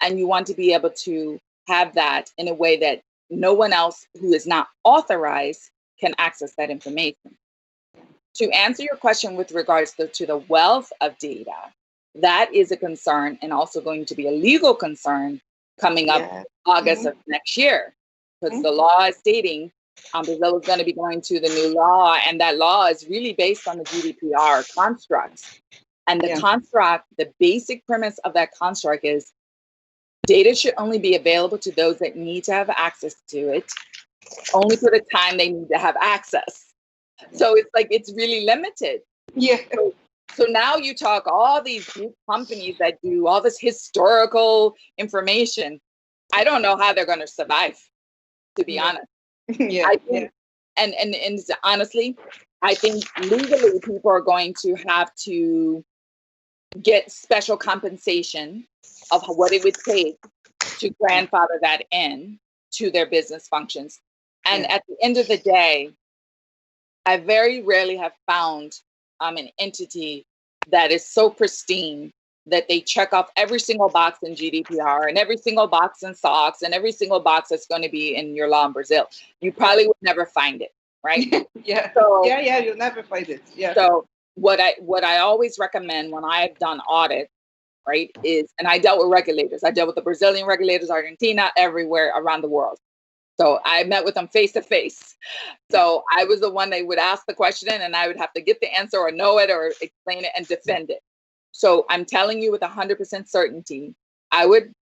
And you want to be able to have that in a way that no one else who is not authorized can access that information. To answer your question with regards to the wealth of data, that is a concern and also going to be a legal concern coming up August of next year, because the law is stating Brazil is going to be going to the new law, and that law is really based on the GDPR constructs. And the construct, the basic premise of that construct is data should only be available to those that need to have access to it, only for the time they need to have access. So it's like, it's really limited. Yeah. So now you talk all these big companies that do all this historical information. I don't know how they're going to survive, to be honest. I think, and honestly, I think legally people are going to have to get special compensation of what it would take to grandfather that in to their business functions. And at the end of the day, I very rarely have found an entity that is so pristine that they check off every single box in GDPR and every single box in SOX and every single box that's going to be in your law in Brazil. You probably would never find it, right? So, you'll never find it. Yeah. So what I always recommend when I've done audits, right, is, and I dealt with regulators. I dealt with the Brazilian regulators, Argentina, everywhere around the world. So I met with them face to face. So I was the one that would ask the question and I would have to get the answer or know it or explain it and defend it. So I'm telling you with 100% certainty,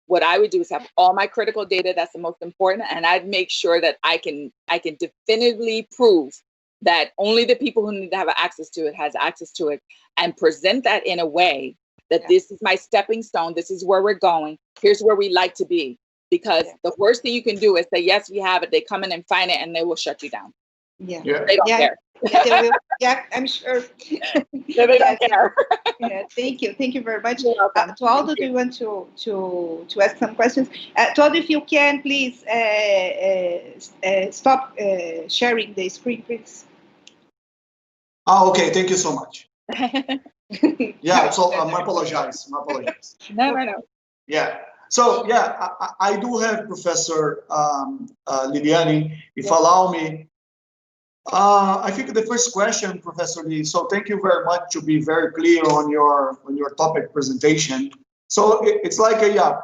what I would do is have all my critical data. That's the most important. And I'd make sure that I can definitively prove that only the people who need to have access to it has access to it, and present that in a way that this is my stepping stone. This is where we're going. Here's where we like to be. Because the worst thing you can do is say, yes, we have it. They come in and find it and they will shut you down. They don't care. They will. I'm sure. They don't care. Thank you very much. Tualdo, do you want to ask some questions? Tualdo, if you can, please stop sharing the screen, please. Okay, thank you so much. So I apologize. No. Yeah. So I do have Professor Liliane, if allow me. I think the first question, Professor Lee. So thank you very much to be very clear on your topic presentation. So it's like a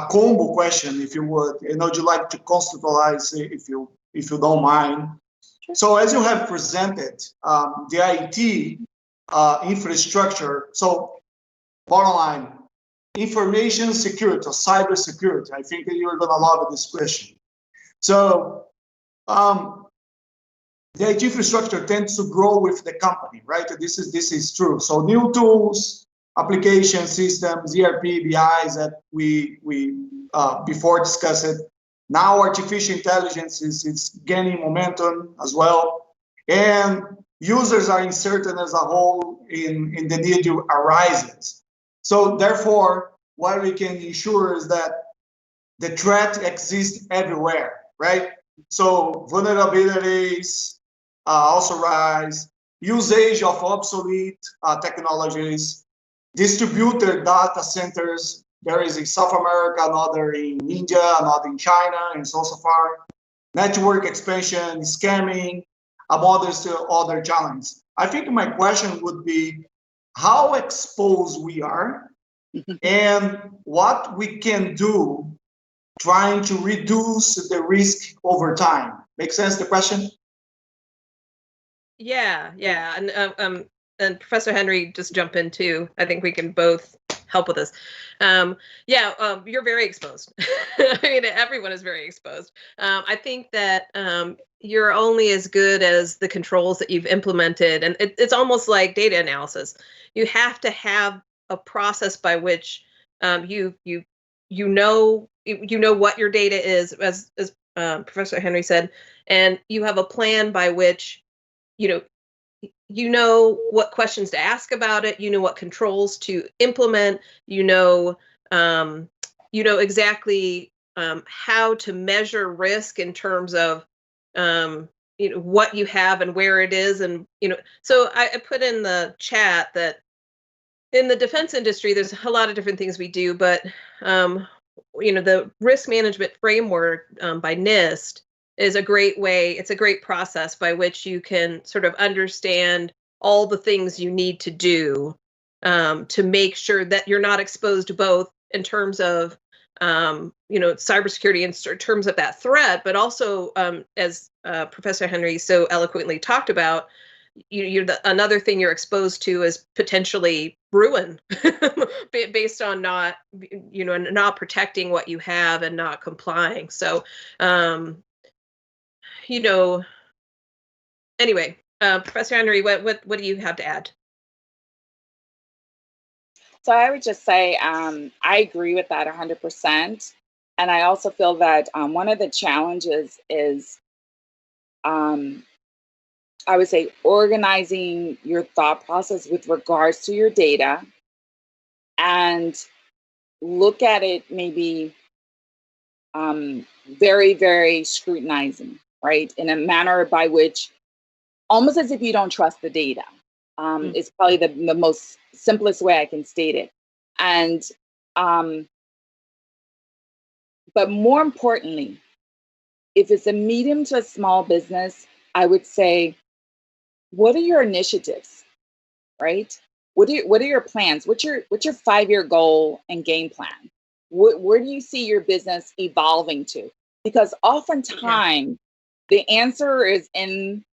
combo question, if you would. Would you like to conceptualize if you don't mind? So as you have presented the IT infrastructure. So bottom line. Information security or cyber security. I think that you're going to love this question. So the IT infrastructure tends to grow with the company, right? This is true. So new tools, application systems, ERP, BIs that we before discussed. Now artificial intelligence is gaining momentum as well, and users are inserted as a whole in the need arises. So therefore, what we can ensure is that the threat exists everywhere, right? So vulnerabilities also rise, usage of obsolete technologies, distributed data centers. There is in South America, another in India, another in China, and so far. Network expansion, scamming, among other challenges. I think my question would be how exposed we are and what we can do trying to reduce the risk over time. Make sense, the question? Yeah, and Professor Henry, just jump in too. I think we can both help with this. You're very exposed. I mean, everyone is very exposed. I think that you're only as good as the controls that you've implemented, and it's almost like data analysis. You have to have a process by which you know what your data is, as Professor Henry said, and you have a plan by which you know what questions to ask about it, you know what controls to implement, you know exactly how to measure risk in terms of what you have and where it is. And so I put in the chat that in the defense industry there's a lot of different things we do, but the risk management framework by NIST is a great way. It's a great process by which you can sort of understand all the things you need to do to make sure that you're not exposed both in terms of cybersecurity in terms of that threat, but also as Professor Henry so eloquently talked about, another thing you're exposed to is potentially ruin based on not protecting what you have and not complying. So anyway, Professor Henry, what do you have to add? So I would just say I agree with that 100%. And I also feel that one of the challenges is, I would say, organizing your thought process with regards to your data and look at it maybe very, very scrutinizing, right? In a manner by which, almost as if you don't trust the data. Is probably the most simplest way I can state it. And, but more importantly, if it's a medium to a small business, I would say, what are your initiatives, right? What are your plans? What's your 5-year goal and game plan? Where do you see your business evolving to? Because oftentimes the answer is in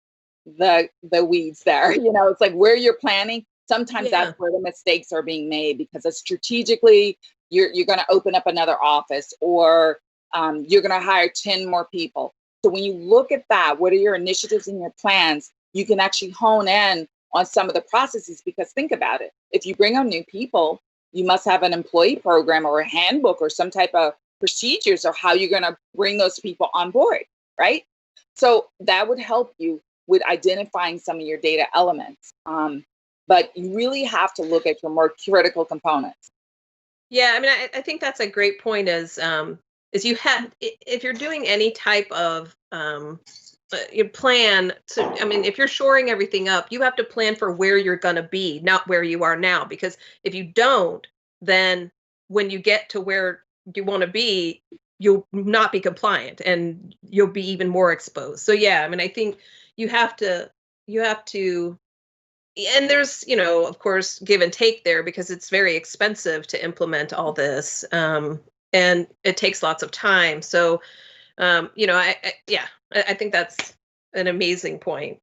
the weeds there. It's like where you're planning. Sometimes that's where the mistakes are being made, because strategically you're going to open up another office, or you're going to hire 10 more people. So when you look at that, what are your initiatives and your plans? You can actually hone in on some of the processes, because think about it. If you bring on new people, you must have an employee program or a handbook or some type of procedures or how you're going to bring those people on board, right? So that would help you with identifying some of your data elements. But you really have to look at your more critical components. Yeah, I mean, I think that's a great point. Is you have, if you're doing any type of plan to, I mean, if you're shoring everything up, you have to plan for where you're going to be, not where you are now. Because if you don't, then when you get to where you want to be, you'll not be compliant and you'll be even more exposed. So yeah, I mean, I think you have to, and there's, of course, give and take there, because it's very expensive to implement all this. And it takes lots of time. So, I think that's an amazing point.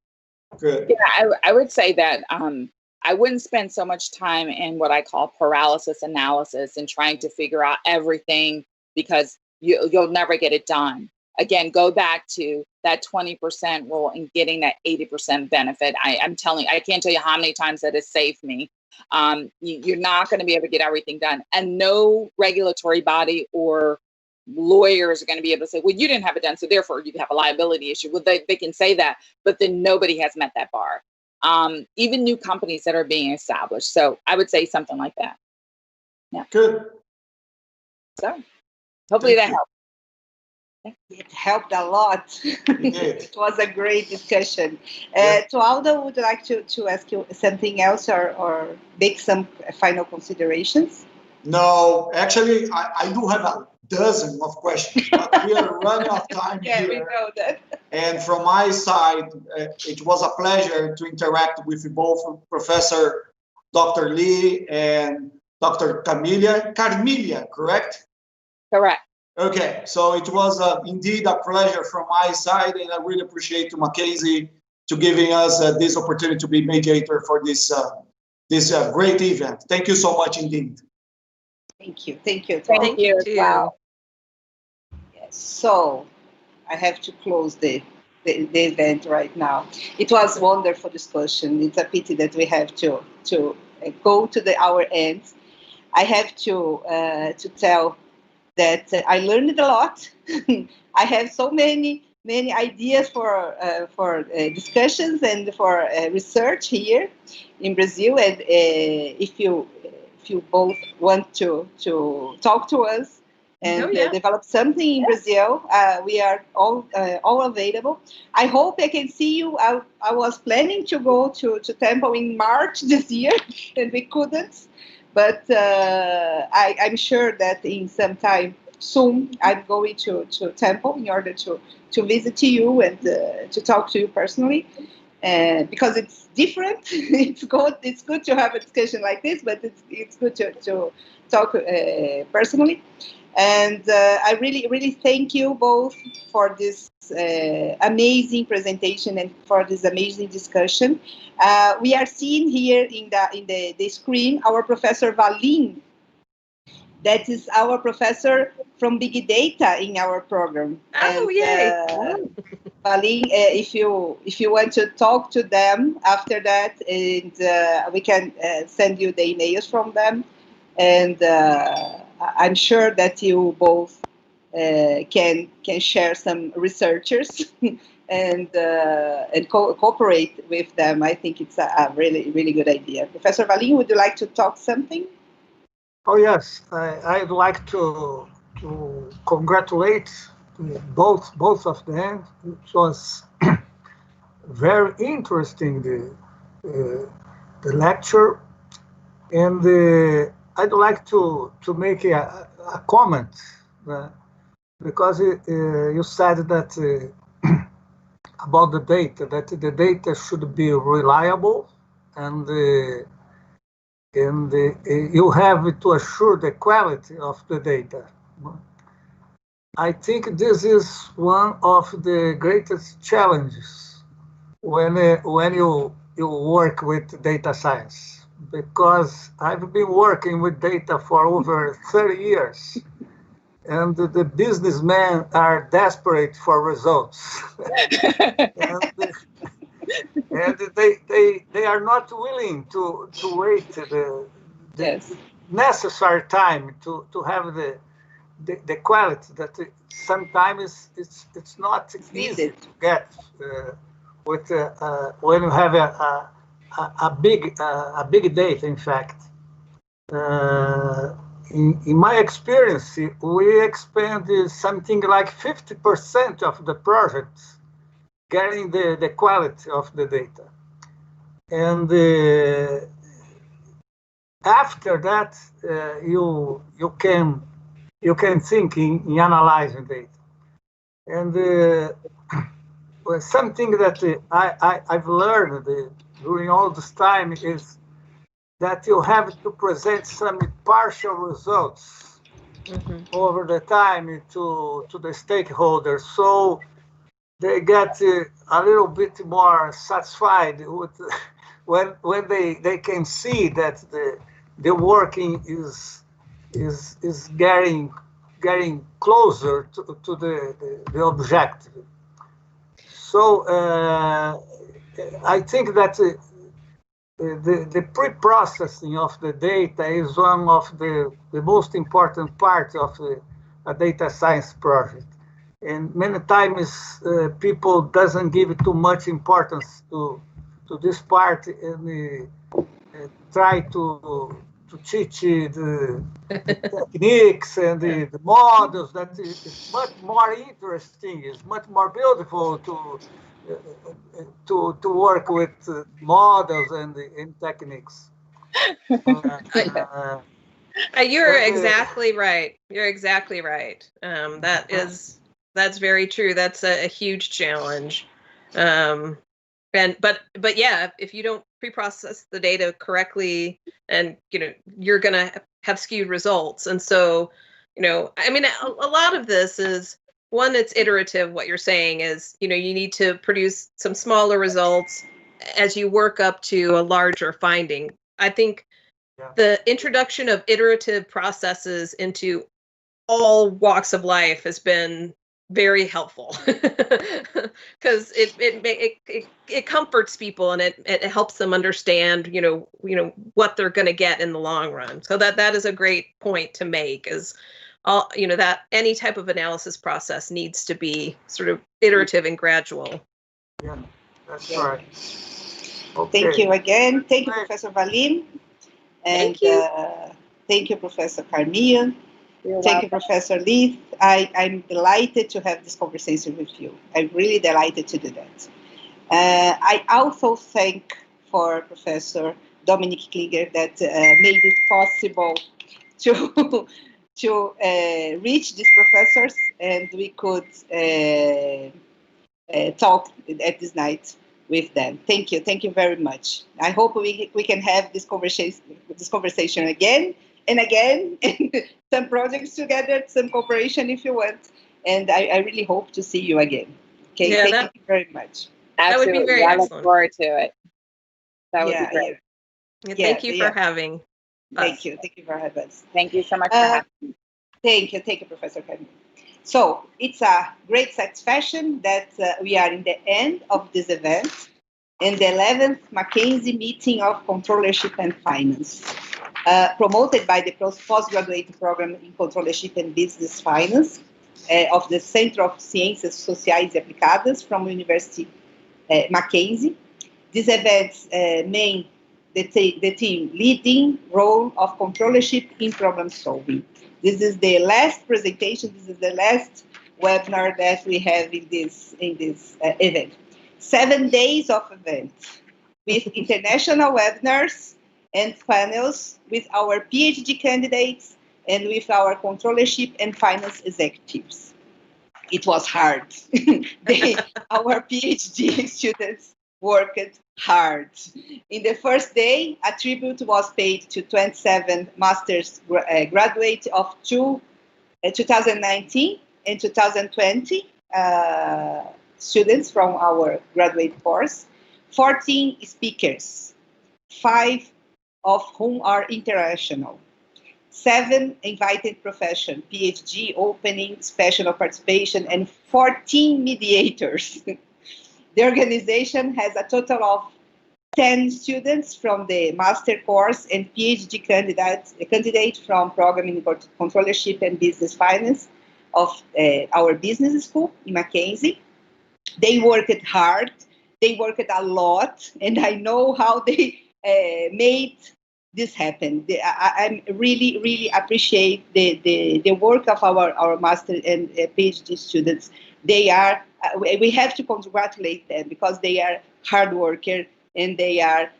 Good. Yeah, I would say that I wouldn't spend so much time in what I call paralysis analysis and trying to figure out everything, because you'll never get it done. Again, go back to that 20% rule and getting that 80% benefit. I'm telling you, I can't tell you how many times that has saved me. You're not going to be able to get everything done. And no regulatory body or lawyers are going to be able to say, well, you didn't have it done, so therefore you have a liability issue. Well, they can say that, but then nobody has met that bar. Even new companies that are being established. So I would say something like that. Yeah. Good. So hopefully that helps. It helped a lot. It was a great discussion. Tualdo, would you like to ask you something else or make some final considerations? No, actually, I do have a dozen of questions, but we are running out of time here. We know that. And from my side, it was a pleasure to interact with both Professor Dr. Lee and Dr. Carmilla, correct? Correct. Okay, so it was indeed a pleasure from my side, and I really appreciate to Mackenzie to giving us this opportunity to be mediator for this great event. Thank you so much indeed. Thank you. Thank you. Thank you as well. Yes, so I have to close the event right now. It was wonderful discussion. It's a pity that we have to go to our end. I have to tell that I learned a lot. I have so many ideas for discussions and for research here in Brazil. And if you both want to talk to us and develop something in Brazil, we are all available. I hope I can see you. I was planning to go to Temple in March this year, and we couldn't. But I'm sure that in some time soon, I'm going to Temple in order to visit you and to talk to you personally, because it's different. It's good to have a discussion like this, but it's good to talk personally. And I really thank you both for this amazing presentation and for this amazing discussion. We are seeing here in the screen our Professor Valim. That is our professor from Big Data in our program. Oh, yay! Valim, if you want to talk to them after that, and we can send you the emails from them, and I'm sure that you both can share some researchers and cooperate with them. I think it's a really good idea. Professor Valim, would you like to talk something? Oh yes, I'd like to congratulate both of them. It was very interesting the lecture, and I'd like to make a comment because you said that about the data, that the data should be reliable, and you have to assure the quality of the data. I think this is one of the greatest challenges when you work with data science, because I've been working with data for over 30 years, and the businessmen are desperate for results. And they are not willing to wait the necessary time to have the quality that sometimes it's not easy to get with when you have a big data. In fact, in my experience, we expend something like 50% of the projects getting the quality of the data, and after that you can think in analyzing data. And something that I've learned during all this time is that you have to present some partial results over the time to the stakeholders, so they get a little bit more satisfied with when they can see that the working is getting closer to the objective. So I think that the pre-processing of the data is one of the most important parts of a data science project. And many times people doesn't give too much importance to this part, and try to teach the techniques and the models. That is much more interesting. It's much more beautiful to work with models and techniques. You're exactly right. You're exactly right. That's very true. That's a huge challenge. But yeah, if you don't pre-process the data correctly, and you're gonna have skewed results. And so, I mean, a lot of this is, one, it's iterative. What you're saying is, you need to produce some smaller results as you work up to a larger finding. I think the introduction of iterative processes into all walks of life has been very helpful because it comforts people, and it helps them understand what they're going to get in the long run. So that is a great point to make, is all that any type of analysis process needs to be sort of iterative and gradual. Yeah, that's right. Okay. Thank you again. Thank you, Professor Valim. And thank you, Professor Carmian. Thank you, Professor Leith. I'm delighted to have this conversation with you. I'm really delighted to do that. I also thank for Professor Dominic Klinger that made it possible to reach these professors, and we could talk at this night with them. Thank you very much. I hope we can have this conversation again and again, and some projects together, some cooperation if you want. And I really hope to see you again. Okay, thank you very much. Absolutely. That would be very excellent. I look forward to it. That would be great. Yeah, thank you for having us. Thank you for having us. Thank you so much for having me. Thank you, Professor Carmen. So it's a great satisfaction that we are in the end of this event, in the 11th Mackenzie meeting of Controllership and Finance, promoted by the postgraduate program in Controllership and Business Finance of the Center of Ciências Sociais e Aplicadas from University Mackenzie. This event main the team leading role of controllership in problem solving. This is the last presentation. This is the last webinar that we have in this event. 7 days of event with international webinars and panels with our PhD candidates and with our controllership and finance executives. It was hard. Our PhD students worked hard. In the first day, a tribute was paid to 27 master's graduates of 2019 and 2020 students from our graduate course, 14 speakers, 5 of whom are international, 7 invited profession, PhD, opening, special participation, and 14 mediators. The organization has a total of 10 students from the master course and PhD candidate from programming controllership and business finance of our business school in Mackenzie. They worked hard, they worked a lot, and I know how they made this happen. I really, really appreciate the work of our master and PhD students. They are, we have to congratulate them because they are hard workers and they are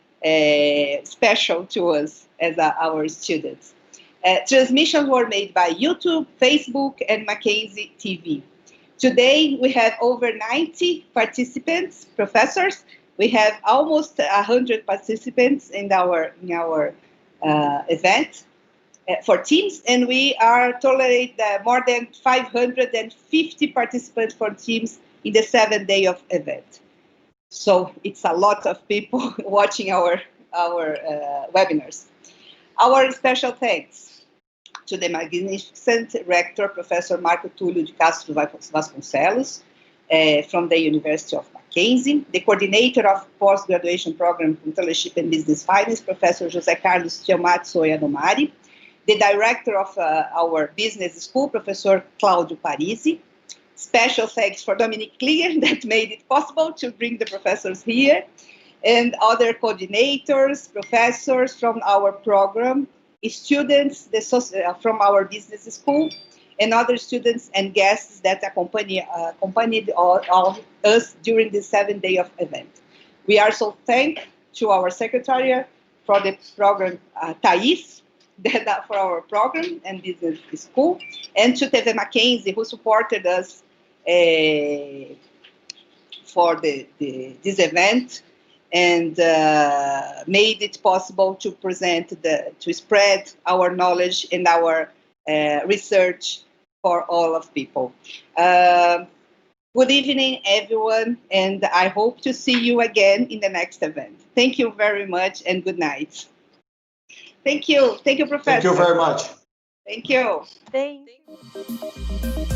special to us as our students. Transmissions were made by YouTube, Facebook, and Mackenzie TV. Today, we have over 90 participants, professors. We have almost 100 participants in our event for teams, and we are tolerate more than 550 participants for teams in the 7-day of event. So it's a lot of people watching our webinars. Our special thanks to the magnificent rector, Professor Marco Túlio de Castro Vasconcelos, from the University of Mackenzie, the coordinator of post-graduation program Controllership and Business Finance, Professor José Carlos Tiamatsu Yanomari, the director of our business school, Professor Claudio Parisi. Special thanks for Dominic Klinger that made it possible to bring the professors here, and other coordinators, professors from our program, students from our business school, and other students and guests that accompanied all us during this 7-day of event. We are so thankful to our secretary for the program, Thais, for our program and business school, and to TV Mackenzie, who supported us for this event and made it possible to to spread our knowledge and our research for all of people. Good evening, everyone, and I hope to see you again in the next event. Thank you very much, and good night. Thank you, Professor. Thank you very much. Thank you. Thank you.